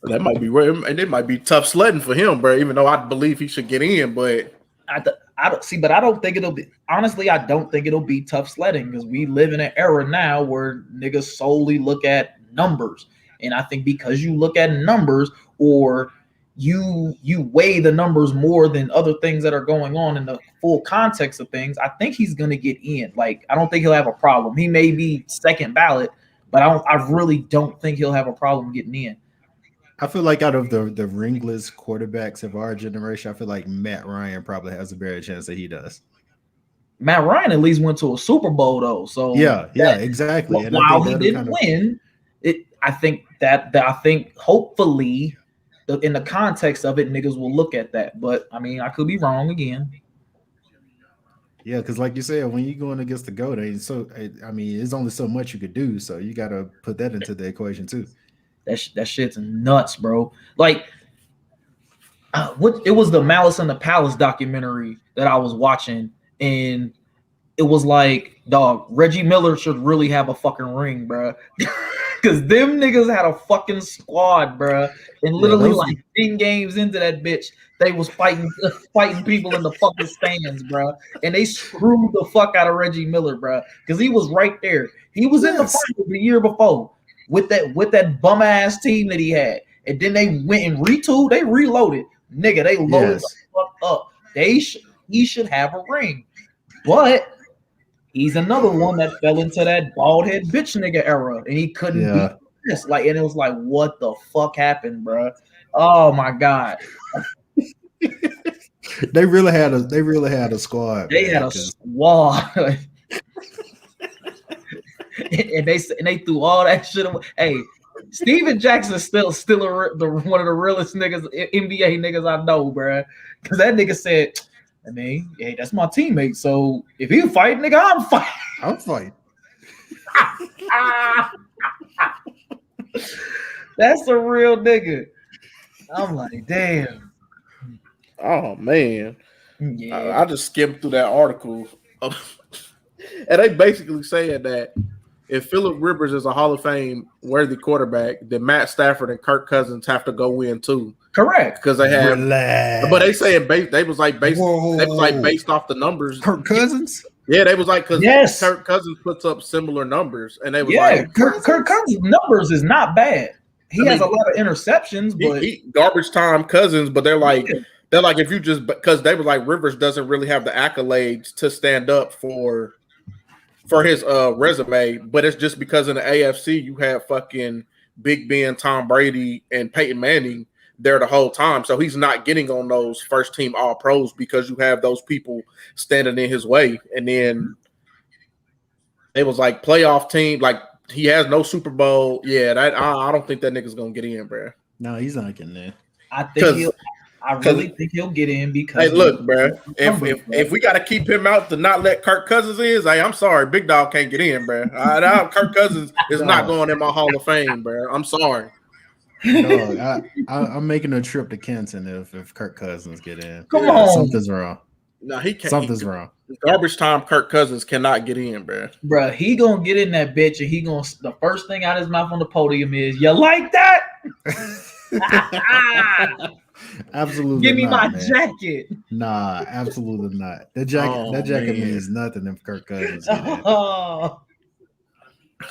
Speaker 2: that might be rare, and it might be tough sledding for him, bro. Even though I believe he should get in, but
Speaker 3: I don't see. But I don't think it'll be. Honestly, I don't think it'll be tough sledding, because we live in an era now where niggas solely look at numbers, and I think because you look at numbers, or you weigh the numbers more than other things that are going on in the full context of things, I think he's gonna get in. Like, I don't think he'll have a problem. He may be second ballot, but I really don't think he'll have a problem getting in.
Speaker 1: I feel like out of the ringless quarterbacks of our generation, I feel like Matt Ryan probably has a better chance that he does.
Speaker 3: Matt Ryan at least went to a Super Bowl though, so
Speaker 1: yeah, exactly. And
Speaker 3: while he didn't win, I think hopefully, in the context of it, niggas will look at that. But I mean, I could be wrong again.
Speaker 1: Yeah, because like you said, when you're going against the GOAT, I mean, there's only so much you could do. So you got to put that into the equation too.
Speaker 3: That shit's nuts, bro. Like, what? It was the Malice in the Palace documentary that I was watching, and it was like, dog, Reggie Miller should really have a fucking ring, bro. Because them niggas had a fucking squad, bro. And
Speaker 1: Yeah,
Speaker 3: literally,
Speaker 1: those.
Speaker 3: like 10 games into that bitch, they was fighting people in the fucking stands, bro. And they screwed the fuck out of Reggie Miller, bro. Because he was right there. He was in the
Speaker 1: Yes.
Speaker 3: finals the year before with that bum ass team that he had. And then they went and retooled. They reloaded. Nigga, they loaded the
Speaker 1: Yes.
Speaker 3: fuck up. He should have a ring. But he's another one that fell into that bald head bitch nigga era, and he couldn't beat
Speaker 1: Yeah.
Speaker 3: this. Like, and it was like, what the fuck happened, bro? Oh my god,
Speaker 1: They really had a squad.
Speaker 3: they
Speaker 1: man,
Speaker 3: had a
Speaker 1: 'cause-
Speaker 3: squad, and they threw all that shit away. Hey, Steven Jackson's still one of the realest niggas, NBA niggas I know, bro. Because that nigga said, I mean, hey, that's my teammate. So if he fight, nigga, I'm fighting.
Speaker 1: I'm fighting.
Speaker 3: That's a real nigga. I'm like, damn.
Speaker 2: Oh man,
Speaker 3: Yeah.
Speaker 2: I just skimmed through that article, and they basically saying that if Phillip Rivers is a Hall of Fame worthy quarterback, then Matt Stafford and Kirk Cousins have to go in too.
Speaker 3: Correct.
Speaker 2: Because they have,
Speaker 1: Relax.
Speaker 2: but they saying they was like based
Speaker 1: Whoa.
Speaker 2: off the numbers.
Speaker 1: Kirk Cousins.
Speaker 2: Yeah, they was like because
Speaker 3: Yes.
Speaker 2: Kirk Cousins puts up similar numbers, and they was
Speaker 3: Yeah,
Speaker 2: like
Speaker 3: Kirk Cousins' numbers is not bad. He has a lot of interceptions, but
Speaker 2: he garbage time Cousins. But they're like
Speaker 3: yeah.
Speaker 2: if you just because they were like Rivers doesn't really have the accolades to stand up for his resume, but it's just because in the AFC you have fucking Big Ben, Tom Brady, and Peyton Manning there the whole time. So he's not getting on those first team all pros because you have those people standing in his way. And then it was like playoff team, like he has no Super Bowl. Yeah, that I don't think that nigga's gonna get in, bro.
Speaker 1: No, he's not getting there.
Speaker 3: I really think he'll get in because
Speaker 2: hey, look, bro. If we got to keep him out to not let Kirk Cousins in, hey, I'm sorry, Big Dog can't get in, bro. Kirk Cousins is not going in my Hall of Fame, bro. I'm sorry.
Speaker 1: No, I'm making a trip to Kenton if Kirk Cousins get in.
Speaker 3: Come on.
Speaker 1: Something's wrong.
Speaker 2: No, he can't.
Speaker 1: Something's wrong.
Speaker 2: Garbage time Kirk Cousins cannot get in, bro.
Speaker 3: Bruh, he gonna get in that bitch and the first thing out of his mouth on the podium is, you like that?
Speaker 1: Absolutely.
Speaker 3: Give me
Speaker 1: not,
Speaker 3: my
Speaker 1: man.
Speaker 3: jacket.
Speaker 1: Nah, absolutely not. That jacket means nothing if Kirk Cousins get in.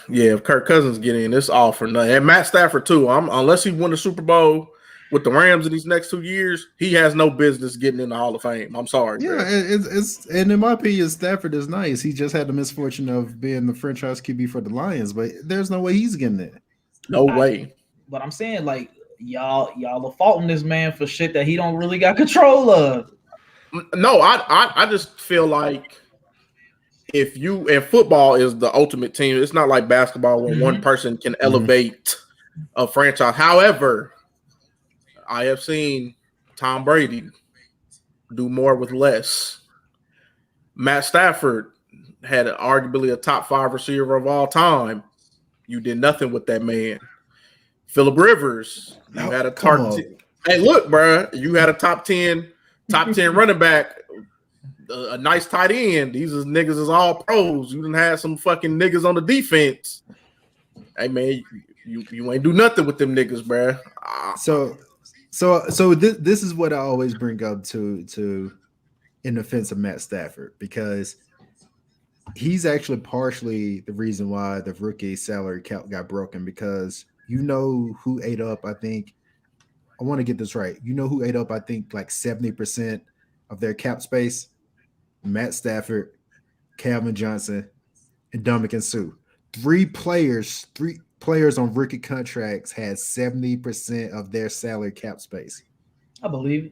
Speaker 2: Yeah, if Kirk Cousins get in, it's all for nothing. And Matt Stafford too. Unless he won the Super Bowl with the Rams in these next 2 years, he has no business getting in the Hall of Fame. I'm sorry.
Speaker 1: Yeah,
Speaker 2: bro.
Speaker 1: it's and in my opinion, Stafford is nice. He just had the misfortune of being the franchise QB for the Lions, but there's no way he's getting there.
Speaker 2: No way.
Speaker 3: But I'm saying, like, y'all are faulting this man for shit that he don't really got control of.
Speaker 2: No, I just feel like if football is the ultimate team, it's not like basketball where one person can elevate a franchise. However, I have seen Tom Brady do more with less. Matt Stafford had arguably a top 5 receiver of all time. You did nothing with that man. Phillip Rivers, you had a top 10. Hey, look, bro, you had a top 10 running back, a nice tight end. These niggas is all pros. You done had some fucking niggas on the defense. Hey, man, you ain't do nothing with them niggas, bro.
Speaker 1: So this is what I always bring up to in defense of Matt Stafford, because he's actually partially the reason why the rookie salary cap got broken, because you know who ate up, I want to get this right. You know who ate up, I think, like 70% of their cap space? Matt Stafford, Calvin Johnson, and Ndamukong Suh. Three players on rookie contracts had 70% of their salary cap space.
Speaker 3: I believe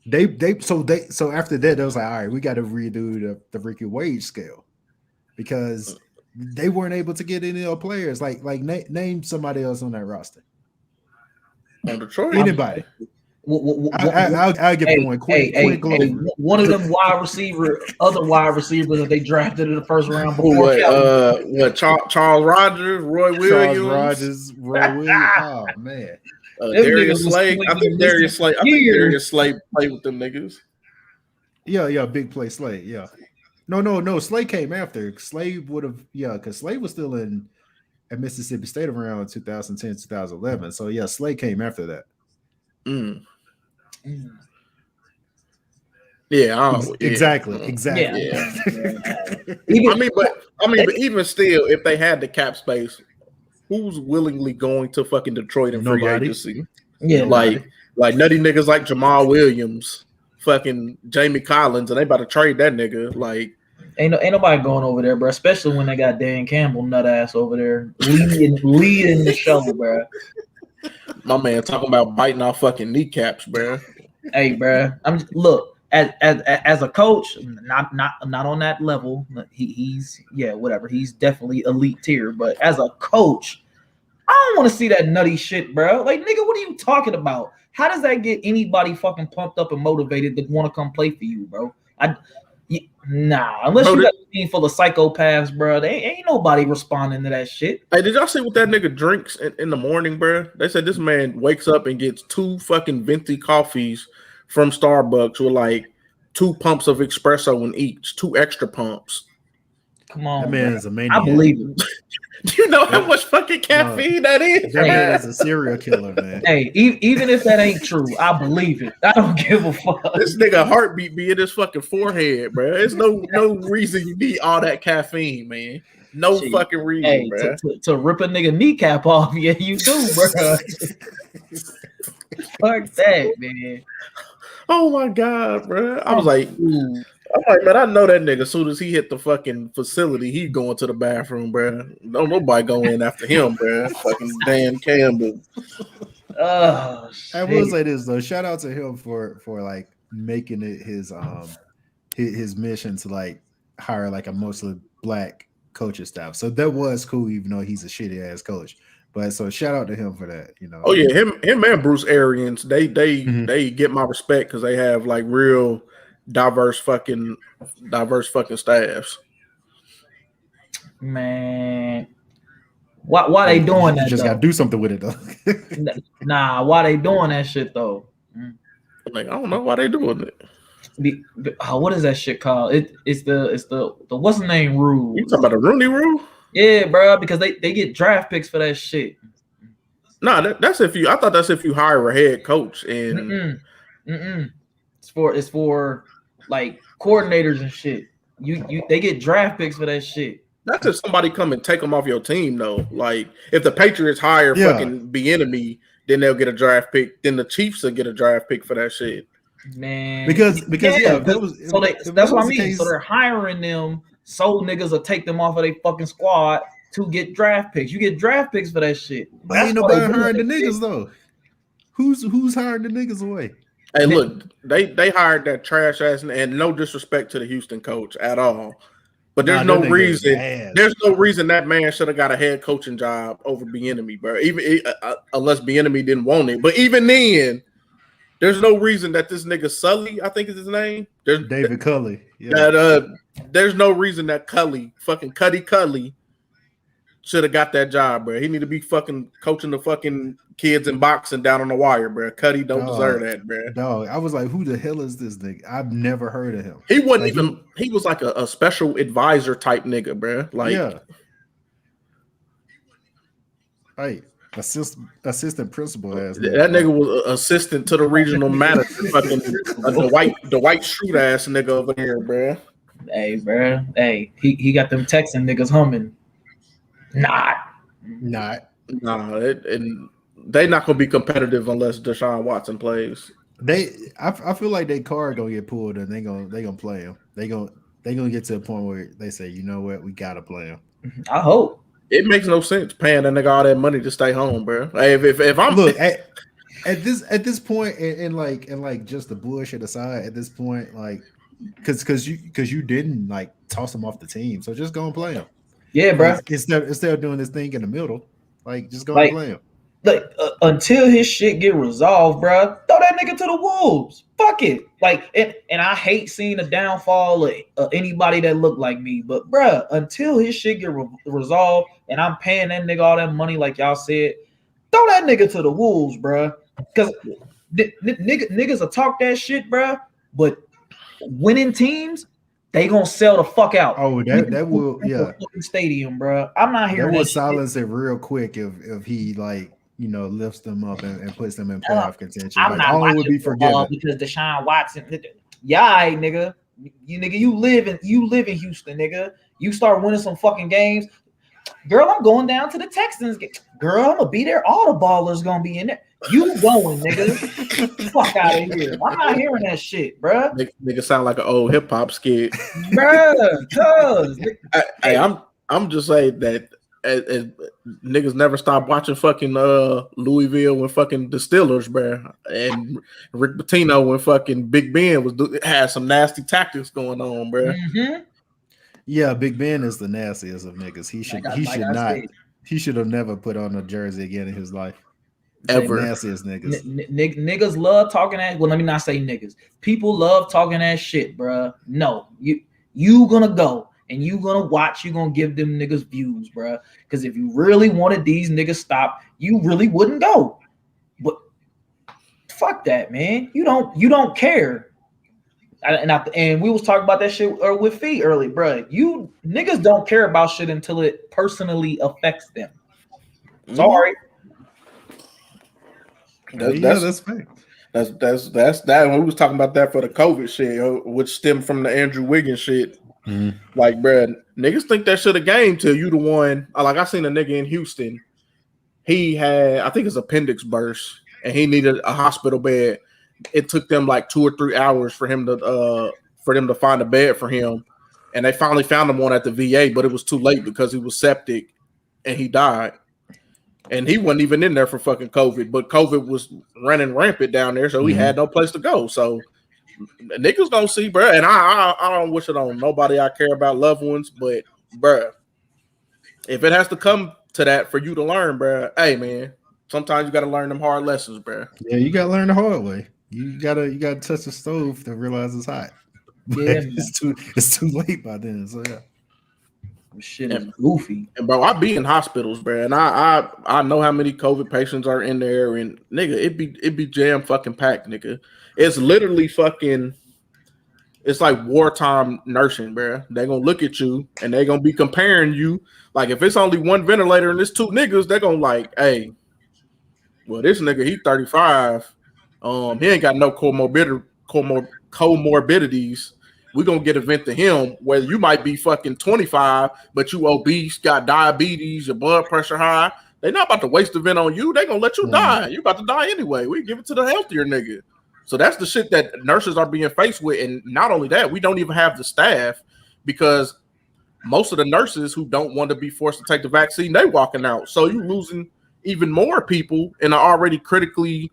Speaker 3: it.
Speaker 1: So after that, they was like, all right, we got to redo the rookie wage scale, because they weren't able to get any other players. Like name somebody else on that roster.
Speaker 2: On Detroit,
Speaker 1: Anybody? I'll give you one quick Glover.
Speaker 3: One of them other wide receivers that they drafted in the first round before.
Speaker 2: What? Charles Rogers, Roy Williams,
Speaker 1: Oh man,
Speaker 2: Darius Slade. I think Darius Slade played with them niggas.
Speaker 1: Yeah, big play Slade. Yeah, no. Slade came after. Slade would have, because Slade was still at Mississippi State around 2010, 2011. So yeah, Slade came after that.
Speaker 2: Yeah,
Speaker 1: exactly.
Speaker 2: Yeah. But even still, if they had the cap space, who's willingly going to fucking Detroit in free agency?
Speaker 3: Yeah,
Speaker 2: like nutty niggas like Jamal Williams, fucking Jamie Collins, and they about to trade that nigga. Like,
Speaker 3: ain't nobody going over there, bro. Especially when they got Dan Campbell nut ass over there leading the show, bro.
Speaker 2: My man talking about biting off fucking kneecaps, bro.
Speaker 3: Hey, bro. Look, as a coach, not on that level. He's whatever. He's definitely elite tier. But as a coach, I don't want to see that nutty shit, bro. Like, nigga, what are you talking about? How does that get anybody fucking pumped up and motivated to want to come play for you, bro? Unless you got a team full of psychopaths, bro, they ain't nobody responding to that shit.
Speaker 2: Hey, did y'all see what that nigga drinks in the morning, bro? They said this man wakes up and gets 2 fucking venti coffees from Starbucks with like 2 pumps of espresso in each, 2 extra pumps.
Speaker 3: Come on,
Speaker 1: that man is a maniac.
Speaker 3: I believe it.
Speaker 2: Do you know how much fucking caffeine that is?
Speaker 1: That man is a serial killer, man.
Speaker 3: Hey, even if that ain't true, I believe it. I don't give a fuck.
Speaker 2: This nigga heartbeat be in his fucking forehead, bro. There's no reason you need all that caffeine, man. No fucking reason, bro.
Speaker 3: To rip a nigga kneecap off, yeah, you do, bro. Fuck that, man.
Speaker 2: Oh my god, bro. I was like, man, I know that nigga. As soon as he hit the fucking facility, he going to the bathroom, bro. Don't nobody go in after him, bro. Fucking Dan Campbell.
Speaker 3: Oh,
Speaker 1: I will say this though. Shout out to him for like making it his mission to like hire like a mostly black coaching staff. So that was cool, even though he's a shitty ass coach. But so shout out to him for that, you know.
Speaker 2: Oh yeah, him and Bruce Arians, they get my respect because they have like real diverse fucking staffs.
Speaker 3: Man, why they doing that?
Speaker 1: Just gotta do something with it though.
Speaker 3: Nah, why they doing that shit though?
Speaker 2: Like, I don't know why they doing it.
Speaker 3: What is that shit called? It's the what's the name rule?
Speaker 2: You talking about the Rooney Rule?
Speaker 3: Yeah, bro, because they get draft picks for that shit.
Speaker 2: Nah, that's if you. I thought that's if you hire a head coach and.
Speaker 3: It's for like coordinators and shit. They get draft picks for that shit.
Speaker 2: That's if somebody come and take them off your team though. Like if the Patriots hire fucking Bieniemy, then they'll get a draft pick. Then the Chiefs will get a draft pick for that shit.
Speaker 3: Man,
Speaker 1: because
Speaker 3: that's what I mean. So they're hiring them. So niggas will take them off of their fucking squad to get draft picks. You get draft picks for that shit.
Speaker 1: But ain't nobody hiring the niggas though. Who's hiring the niggas away?
Speaker 2: Hey, look, they hired that trash ass, and no disrespect to the Houston coach at all. But there's no reason. There's no reason that man should have got a head coaching job over Bieniemy, bro. Even unless Bieniemy didn't want it. But even then, there's no reason that this nigga Sully, I think is his name. There's
Speaker 1: David Culley.
Speaker 2: Yeah. There's no reason that fucking Cuddy Culley, should have got that job, bro. He need to be fucking coaching the fucking kids in boxing down on the wire, bro. Cuddy don't deserve that, bro.
Speaker 1: Dog, I was like, who the hell is this nigga? I've never heard of him.
Speaker 2: He wasn't even. He was like a special advisor type nigga, bro. Like,
Speaker 1: yeah. Hey, assistant principal ass.
Speaker 2: That nigga was assistant to the regional manager, fucking the white street ass nigga over here, bro.
Speaker 3: Hey, bro. Hey, he got them Texan niggas humming. Nah,
Speaker 2: and they not gonna be competitive unless Deshaun Watson plays.
Speaker 1: I feel like their card gonna get pulled and they gonna play him. They gonna get to a point where they say, you know what, we gotta play him.
Speaker 3: I hope.
Speaker 2: It makes no sense paying that nigga all that money to stay home, bro. Hey, if I'm
Speaker 1: at this point, and like just the bullshit aside, at this point, like because you didn't like toss him off the team, so just go and play him.
Speaker 3: Yeah, bro.
Speaker 1: Instead of doing this thing in the middle, like just go and play him.
Speaker 3: like until his shit get resolved, bro, throw that nigga to the wolves. Fuck it. Like, and I hate seeing the downfall of anybody that look like me, but bro, until his shit get resolved, and I'm paying that nigga all that money, like y'all said, throw that nigga to the wolves, bro. Because niggas will talk that shit, bro, but winning teams, they gonna sell the fuck out.
Speaker 1: Oh, that will, yeah.
Speaker 3: Stadium, bro. I'm not hearing
Speaker 1: that will
Speaker 3: that
Speaker 1: silence
Speaker 3: shit.
Speaker 1: it real quick if he like lifts them up and puts them in playoff contention.
Speaker 3: I'm
Speaker 1: like
Speaker 3: not
Speaker 1: all would be forgiven
Speaker 3: because Deshaun Watson. Yeah, nigga. You live in Houston, nigga. You start winning some fucking games. Girl, I'm going down to the Texans. Girl, I'm gonna be there. All the ballers gonna be in there. You going, nigga? Fuck out of here. I'm not hearing that shit, bro.
Speaker 2: Nigga sound like an old hip hop skit,
Speaker 3: bro. Cause
Speaker 2: hey, I'm just saying that niggas never stop watching fucking Louisville when fucking the Steelers, bro, and Rick Pitino when fucking Big Ben had some nasty tactics going on, bro.
Speaker 3: Mm-hmm.
Speaker 1: Yeah, Big Ben is the nastiest of niggas. He should have never put on a jersey again in his life.
Speaker 2: Ever.
Speaker 1: Nastiest niggas.
Speaker 3: Niggas love talking that. Well, let me not say niggas. People love talking that shit, bro. No, you gonna go and you gonna watch. You gonna give them niggas views, bro. Because if you really wanted these niggas stop, you really wouldn't go. But fuck that, man. You don't care. And we was talking about that shit with Fee early, bro. You niggas don't care about shit until it personally affects them. Sorry.
Speaker 2: That's fact. That's that. When we was talking about that for the COVID shit, which stemmed from the Andrew Wiggins shit.
Speaker 1: Mm-hmm.
Speaker 2: Like, bro, niggas think that shit a game till you the one. Like, I seen a nigga in Houston. He had, I think his appendix burst, and he needed a hospital bed. It took them like 2 or 3 hours for them to find a bed for him, and they finally found him one at the VA, but it was too late because he was septic, and he died. And he wasn't even in there for fucking COVID, but COVID was running rampant down there, so he had no place to go. So niggas don't see, bro. And I don't wish it on nobody I care about, loved ones, but bro, if it has to come to that for you to learn, bro, hey man, sometimes you got to learn them hard lessons, bro.
Speaker 1: Yeah, you got to learn the hard way. You gotta touch the stove to realize it's hot.
Speaker 3: Yeah,
Speaker 1: it's too late by then. So yeah.
Speaker 3: Shit is goofy.
Speaker 2: And bro, I be in hospitals, bro, and I know how many COVID patients are in there, and nigga, it be jam fucking packed, nigga. It's literally fucking, it's like wartime nursing, bro. They gonna look at you and they gonna be comparing you. Like if it's only one ventilator and it's 2 niggas, they gonna like, hey, well this nigga he 35, he ain't got no comorbidities. We're gonna get a vent to him, whether you might be fucking 25, but you obese, got diabetes, your blood pressure high. They not about to waste the vent on you. They gonna let you die. You about to die anyway. We give it to the healthier nigga. So that's the shit that nurses are being faced with. And not only that, we don't even have the staff because most of the nurses who don't want to be forced to take the vaccine, they walking out. So you losing even more people in an already critically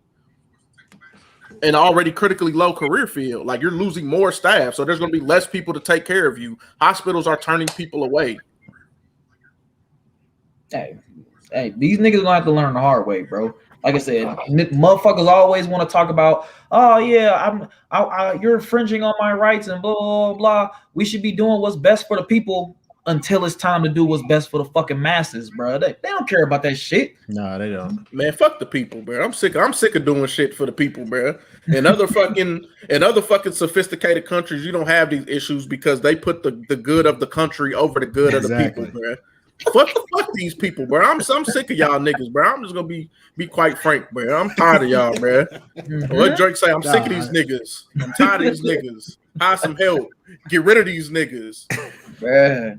Speaker 2: low career field. Like you're losing more staff, so there's going to be less people to take care of you. Hospitals are turning people away. Hey,
Speaker 3: these niggas gonna have to learn the hard way, bro. Like I said, motherfuckers always want to talk about, oh yeah, you're infringing on my rights and blah blah blah. We should be doing what's best for the people until it's time to do what's best for the fucking masses, bro. They don't care about that shit.
Speaker 1: No, they don't.
Speaker 2: Man, fuck the people, bro. I'm sick of doing shit for the people, bro. In other fucking sophisticated countries, you don't have these issues because they put the good of the country over the good of the people, bro. Fuck these people, bro. I'm sick of y'all niggas, bro. I'm just gonna be quite frank, bro. I'm tired of y'all, bro. What Drake say? I'm sick of these niggas. I'm tired of these niggas. Hire some help. Get rid of these niggas,
Speaker 3: bro.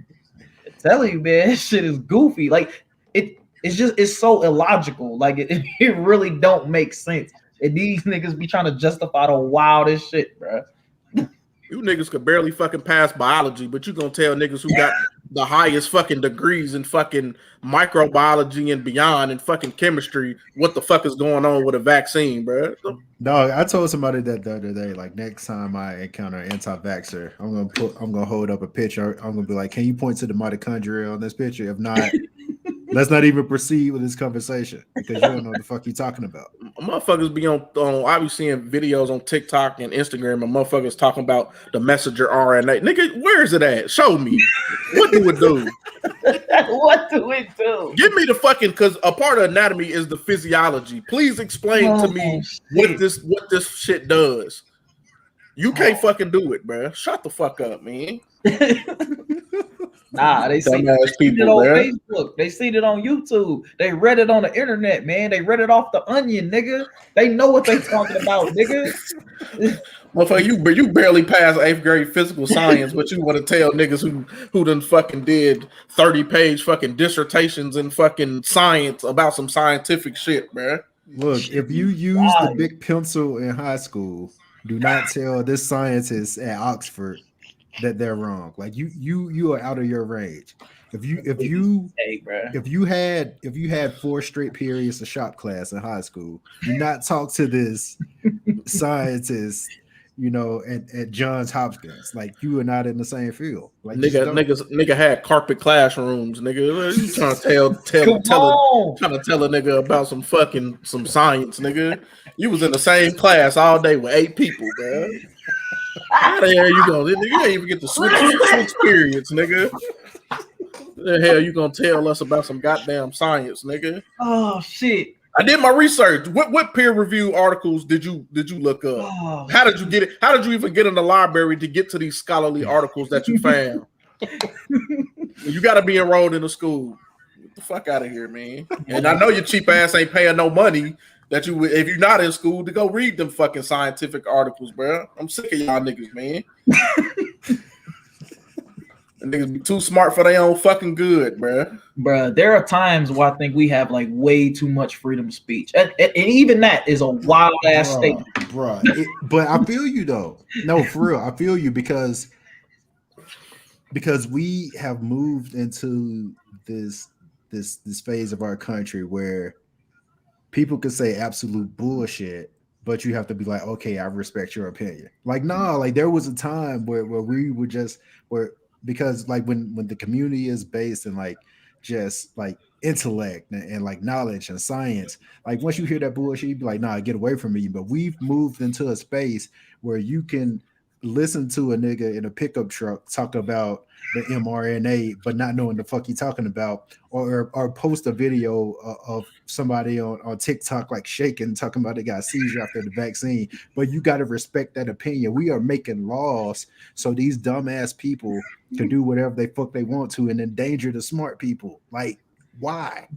Speaker 3: Telling you, man, this shit is goofy. Like it's so illogical. Like it really don't make sense. And these niggas be trying to justify the wildest shit, bro.
Speaker 2: You niggas could barely fucking pass biology, but you gonna tell niggas who got the highest fucking degrees in fucking microbiology and beyond and fucking chemistry what the fuck is going on with a vaccine, bro.
Speaker 1: Dog, I told somebody that the other day, like next time I encounter an anti-vaxxer, I'm gonna hold up a picture. I'm gonna be like, can you point to the mitochondria on this picture? If not, let's not even proceed with this conversation because you don't know what the fuck you're talking about.
Speaker 2: Motherfuckers be on I be seeing videos on TikTok and Instagram and motherfuckers talking about the messenger RNA. Nigga, where is it at? Show me. What do it do?
Speaker 3: What do it do?
Speaker 2: Give me the fucking, because a part of anatomy is the physiology. Please explain to me what this shit does. You can't fucking do it, bro. Shut the fuck up, man.
Speaker 3: Nah, they seen it on Facebook. They seen it on YouTube. They read it on the internet, man. They read it off the Onion, nigga. They know what they talking about, nigga.
Speaker 2: Motherfucker, you barely passed 8th grade physical science, but you want to tell niggas who done fucking did 30-page fucking dissertations in fucking science about some scientific shit, man.
Speaker 1: Look, if you use the big pencil in high school, do not tell this scientist at Oxford that they're wrong. Like you are out of your range. If you had 4 straight periods of shop class in high school, do not talk to this scientist, at Johns Hopkins. Like, you are not in the same field. Like,
Speaker 2: nigga had carpet classrooms, nigga. You trying to tell a nigga about some science, nigga. You was in the same class all day with 8 people, bro. How the hell you going? Nigga, you ain't even get to switch periods, nigga. The hell you gonna tell us about some goddamn science, nigga?
Speaker 3: Oh shit!
Speaker 2: I did my research. What peer review articles did you look up?
Speaker 3: Oh,
Speaker 2: how did you get it? How did you even get in the library to get to these scholarly articles that you found? You got to be enrolled in a school. Get the fuck out of here, man. And I know your cheap ass ain't paying no money that you would, if you're not in school, to go read them fucking scientific articles, bro. I'm sick of y'all niggas, man. And niggas be too smart for their own fucking good, bro.
Speaker 3: Bruh, there are times where I think we have like way too much freedom of speech, and even that is a wild ass statement,
Speaker 1: bro. But I feel you though. No, for real, I feel you because we have moved into this phase of our country where people could say absolute bullshit, but you have to be like, okay, I respect your opinion. Like, nah, like there was a time where we would just because like when the community is based in like just like intellect and like knowledge and science, like once you hear that bullshit, you be like, nah, get away from me. But we've moved into a space where you can listen to a nigga in a pickup truck talk about the mRNA, but not knowing the fuck he talking about, or post a video of somebody on TikTok like shaking, talking about they got a seizure after the vaccine. But you got to respect that opinion. We are making laws so these dumbass people can do whatever they fuck they want to and endanger the smart people. Like, why?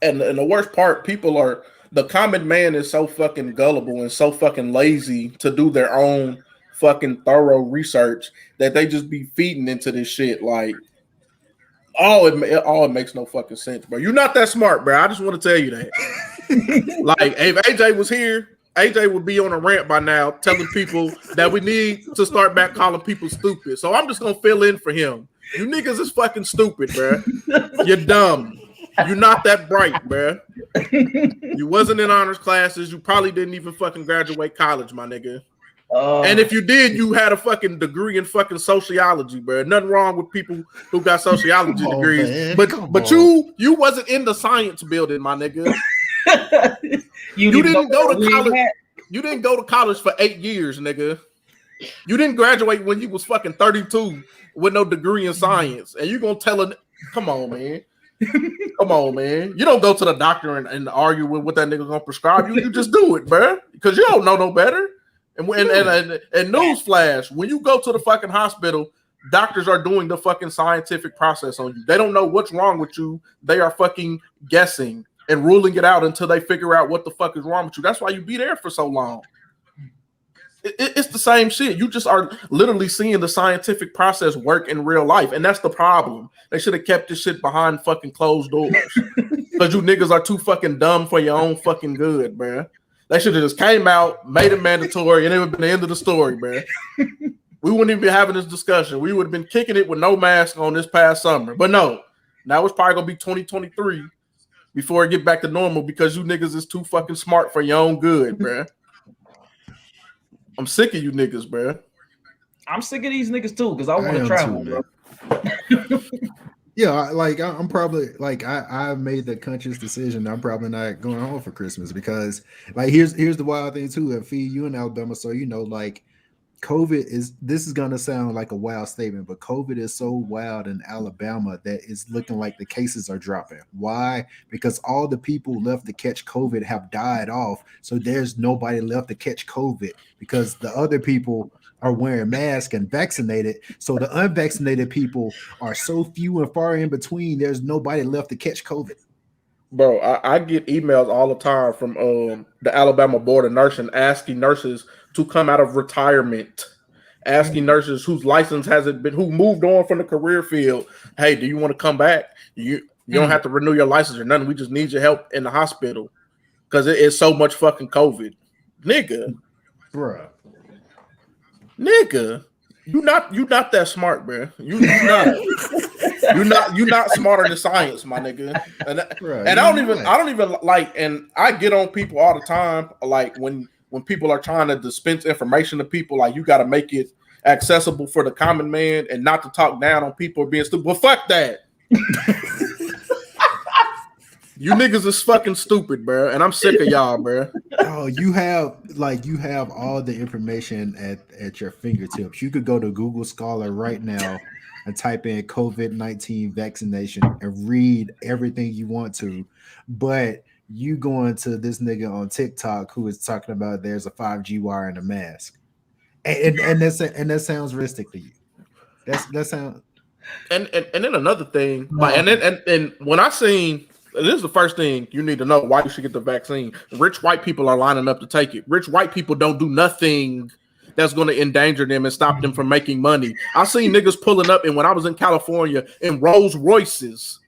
Speaker 2: And the worst part, the common man is so fucking gullible and so fucking lazy to do their own fucking thorough research that they just be feeding into this shit. Like, it makes no fucking sense, bro. You're not that smart, bro. I just want to tell you that. Like, if AJ was here, AJ would be on a rant by now telling people that we need to start back calling people stupid. So I'm just gonna fill in for him. You niggas is fucking stupid, bro. You're dumb. You're not that bright, bro. You wasn't in honors classes. You probably didn't even fucking graduate college, my nigga. And if you did, you had a fucking degree in fucking sociology, bro. Nothing wrong with people who got sociology degrees,
Speaker 1: man.
Speaker 2: but you wasn't in the science building, my nigga. You didn't go to college. You didn't go to college for 8 years, nigga. You didn't graduate when you was fucking 32 with no degree in science, and you gonna tell a come on, man. Come on, man. You don't go to the doctor and argue with what that nigga gonna prescribe you. You just do it, bro, because you don't know no better. And newsflash, when you go to the fucking hospital, doctors are doing the fucking scientific process on you. They don't know what's wrong with you. They are fucking guessing and ruling it out until they figure out what the fuck is wrong with you. That's why you be there for so long. It's the same shit. You just are literally seeing the scientific process work in real life. And that's the problem. They should have kept this shit behind fucking closed doors. Because you niggas are too fucking dumb for your own fucking good, bruh. They should have just came out, made it mandatory, and it would have been the end of the story, bruh. We wouldn't even be having this discussion. We would have been kicking it with no mask on this past summer. But no, now it's probably going to be 2023 before it get back to normal because you niggas is too fucking smart for your own good, bruh. I'm sick of you niggas, bruh.
Speaker 3: I'm sick of these niggas too because I want to travel, bro.
Speaker 1: Yeah, I'm probably like I made the conscious decision. I'm probably not going home for Christmas because like here's the wild thing too. And Fee, you in Alabama, so you know like COVID is this is gonna sound like a wild statement, but COVID is so wild in Alabama that it's looking like the cases are dropping. Why? Because all the people left to catch COVID have died off, so there's nobody left to catch COVID because the other people are wearing masks and vaccinated. So the unvaccinated people are so few and far in between. There's nobody left to catch COVID.
Speaker 2: Bro, I get emails all the time from the Alabama Board of Nursing asking nurses to come out of retirement, asking nurses whose license hasn't been, who moved on from the career field. Hey, do you want to come back? You don't have to renew your license or nothing. We just need your help in the hospital because it is so much fucking COVID, nigga.
Speaker 1: Bruh.
Speaker 2: Nigga, you not that smart, bro. You not you not smarter than science, my nigga. And I don't even like, and I get on people all the time, like when people are trying to dispense information to people, like you got to make it accessible for the common man and not to talk down on people being stupid. Well, fuck that. You niggas is fucking stupid, bro, and I'm sick of y'all, bro.
Speaker 1: Oh, you have all the information at your fingertips. You could go to Google Scholar right now and type in COVID-19 vaccination and read everything you want to, but you going to this nigga on TikTok who is talking about there's a 5G wire in a mask, and that sounds realistic to you. That sounds.
Speaker 2: And then another thing, like, and when I seen. This is the first thing you need to know why you should get the vaccine. Rich white people are lining up to take it. Rich white people don't do nothing that's going to endanger them and stop them from making money. I seen niggas pulling up, and when I was in California, in Rolls Royces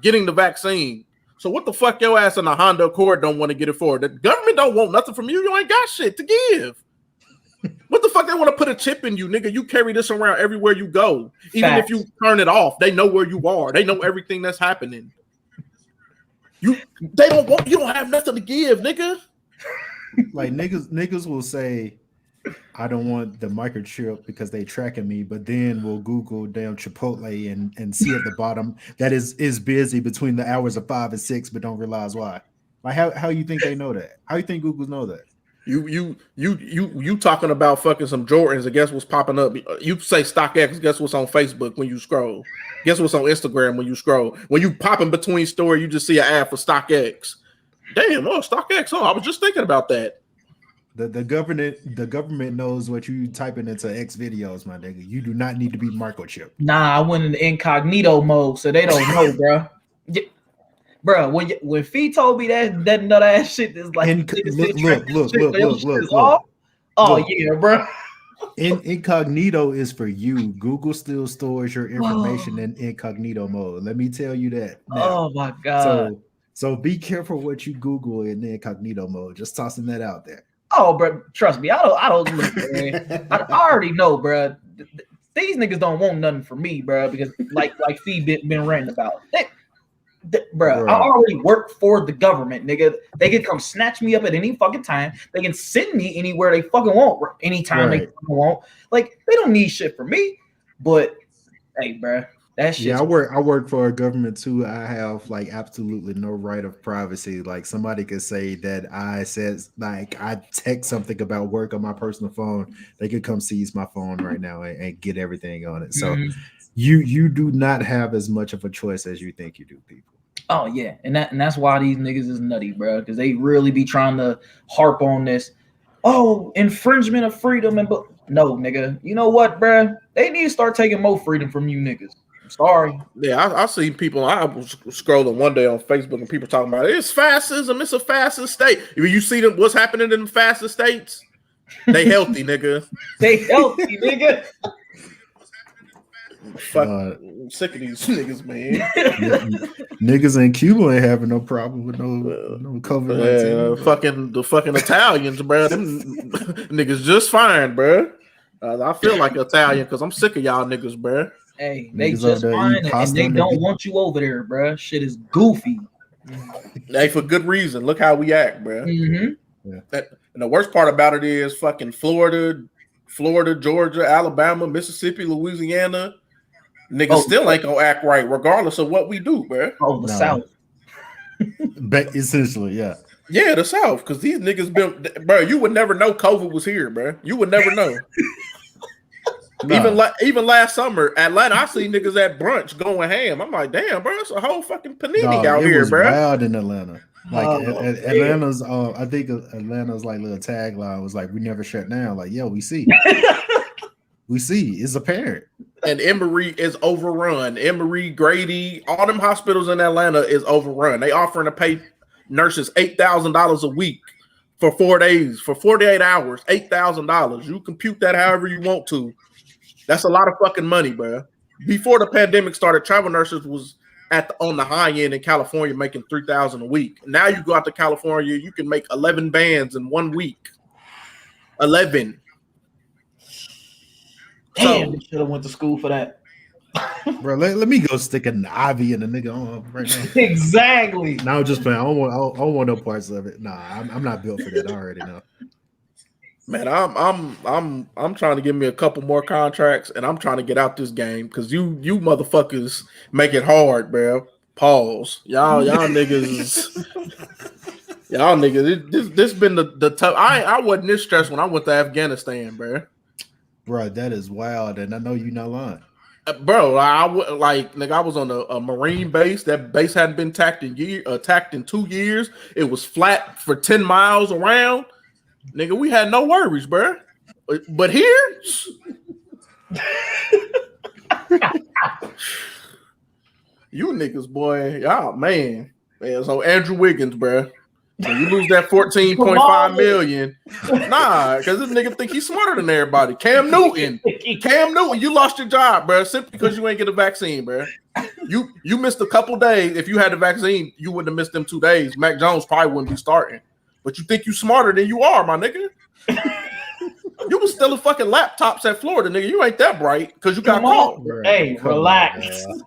Speaker 2: getting the vaccine. So what the fuck your ass in a Honda Accord don't want to get it for? The government don't want nothing from you. You ain't got shit to give. What the fuck they want to put a chip in you, nigga? You carry this around everywhere you go. Even if you turn it off, they know where you are. They know everything that's happening. You don't have nothing to give, nigga.
Speaker 1: Like niggas will say, I don't want the microchip because they tracking me, but then we'll Google damn Chipotle and see at the bottom that is busy between the hours of 5 and 6, but don't realize why. Like how you think they know that? How you think Googles know that?
Speaker 2: You talking about fucking some Jordans, and guess what's popping up? You say StockX, guess what's on Facebook when you scroll? Guess what's on Instagram when you scroll? When you popping between story, you just see an ad for StockX. Damn, StockX. Oh, I was just thinking about that.
Speaker 1: The government knows what you typing into X videos, my nigga. You do not need to be microchipped.
Speaker 3: Nah, I went in incognito mode, so they don't know, bro. Bro, when Fee told me that nut ass shit is like
Speaker 1: look.
Speaker 3: Yeah, bro.
Speaker 1: Incognito is for you. Google still stores your information in incognito mode. Let me tell you that. Now.
Speaker 3: Oh my god.
Speaker 1: So be careful what you Google in incognito mode. Just tossing that out there.
Speaker 3: Oh, bro, trust me, I don't look, man. I already know, bro. These niggas don't want nothing from me, bro, because like Fee been ranting about. Bro, I already work for the government, nigga. They can come snatch me up at any fucking time. They can send me anywhere they fucking want, anytime they fucking want. Like, they don't need shit from me. But hey, bro, that shit.
Speaker 1: Yeah, I work for a government too. I have like absolutely no right of privacy. Like somebody could say that I text something about work on my personal phone. They could come seize my phone right now and get everything on it. So you do not have as much of a choice as you think you do, people.
Speaker 3: Oh yeah, and that's why these niggas is nutty, bro, because they really be trying to harp on this. Oh, infringement of freedom no, nigga. You know what, bro? They need to start taking more freedom from you niggas. I'm sorry.
Speaker 2: Yeah, I see people. I was scrolling one day on Facebook and people talking about it's fascism. It's a fascist state. You see them? What's happening in the fascist states? They healthy, nigga.
Speaker 3: They healthy, nigga.
Speaker 2: Fuck, I'm sick of these niggas, man.
Speaker 1: Niggas in Cuba ain't having no problem with no COVID-19.
Speaker 2: The fucking Italians, bro. Them niggas just fine, bro. I feel like Italian because I'm sick of y'all niggas, bro.
Speaker 3: Hey, they just fine and they don't want you over there, bro. Shit is goofy.
Speaker 2: Hey, for good reason. Look how we act, bro.
Speaker 3: Mm-hmm.
Speaker 2: And the worst part about it is fucking Florida, Georgia, Alabama, Mississippi, Louisiana. Niggas still ain't gonna act right regardless of what we do, bro.
Speaker 3: Oh, the
Speaker 1: No.
Speaker 3: South.
Speaker 1: Essentially, yeah.
Speaker 2: Yeah, the South, because these niggas been, bro. You would never know COVID was here, bro. You would never know.
Speaker 1: No.
Speaker 2: Even last summer, Atlanta, I see niggas at brunch going ham. I'm like, damn, bro, it's a whole fucking panini out
Speaker 1: it
Speaker 2: here,
Speaker 1: was
Speaker 2: bro.
Speaker 1: wild in Atlanta. Like
Speaker 3: Oh,
Speaker 1: Atlanta's, I think Atlanta's like little tagline was like, "We never shut down." Like, yo, we see, we see. It's apparent.
Speaker 2: And Emory is overrun. Emory, Grady, all them hospitals in Atlanta is overrun. They offering to pay nurses $8,000 a week for 4 days, for 48 hours, $8,000. You compute that however you want to. That's a lot of fucking money, bro. Before the pandemic started, travel nurses was on the high end in California making $3,000 a week. Now you go out to California, you can make 11 bands in 1 week. 11.
Speaker 3: damn, should have went to school for that.
Speaker 1: Bro, let me go stick an IV in the nigga arm right now.
Speaker 3: Exactly.
Speaker 1: No, just playing. I don't want no parts of it. Nah, I'm not built for that. I already know.
Speaker 2: Man, I'm trying to give me a couple more contracts, and I'm trying to get out this game because you motherfuckers make it hard, bro. Pause. Y'all niggas. Y'all niggas. This been the tough. I wasn't this stressed when I went to Afghanistan, bro.
Speaker 1: Bro, that is wild, and I know you're not lying.
Speaker 2: Bro, I was on a Marine base. That base hadn't been attacked in 2 years. It was flat for 10 miles around. Nigga, we had no worries, bro. But here, you niggas, boy, y'all, man. So Andrew Wiggins, bro. When you lose that 14.5 million, nah, because this nigga think he's smarter than everybody. Cam Newton, you lost your job, bro, simply because you ain't get a vaccine, bro. You missed a couple days. If you had the vaccine, you wouldn't have missed them 2 days. Mac Jones probably wouldn't be starting. But you think you smarter than you are, my nigga. You was stealing fucking laptops at Florida, nigga. You ain't that bright because you got caught.
Speaker 1: Bro,
Speaker 3: Hey, relax.
Speaker 1: On,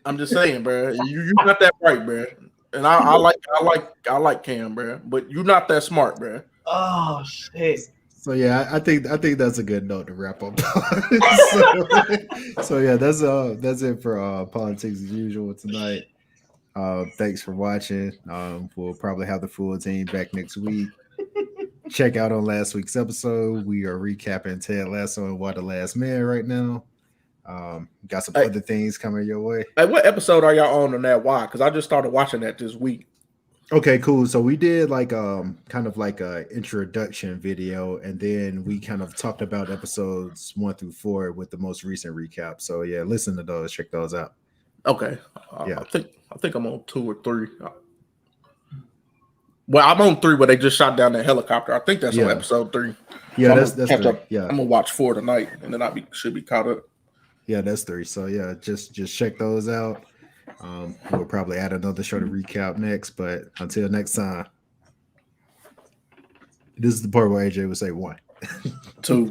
Speaker 2: I'm just saying, bro. You not that bright, bro. And I like Cam, bro. But you not that smart, bro.
Speaker 3: Oh shit.
Speaker 1: So yeah, I think that's a good note to wrap up. so yeah, that's it for politics as usual tonight. Thanks for watching. We'll probably have the full team back next week. Check out on last week's episode. We are recapping Ted Lasso and Why the Last Man right now. Got some other things coming your way.
Speaker 2: Hey, what episode are y'all on that? Why? Because I just started watching that this week.
Speaker 1: Okay, cool. So we did like kind of like a introduction video, and then we kind of talked about episodes 1 through 4 with the most recent recap. So yeah, listen to those, check those out.
Speaker 2: Okay.
Speaker 1: Yeah.
Speaker 2: I think I'm on 2 or 3. Well, I'm on 3 where they just shot down that helicopter. I think that's on episode 3.
Speaker 1: Yeah,
Speaker 2: so
Speaker 1: that's 3. Yeah.
Speaker 2: I'm gonna watch 4 tonight, and then should be caught up.
Speaker 1: Yeah, that's 3. So yeah, just check those out. We'll probably add another show to recap next, but until next time, this is the part where AJ would say 1.
Speaker 2: 2.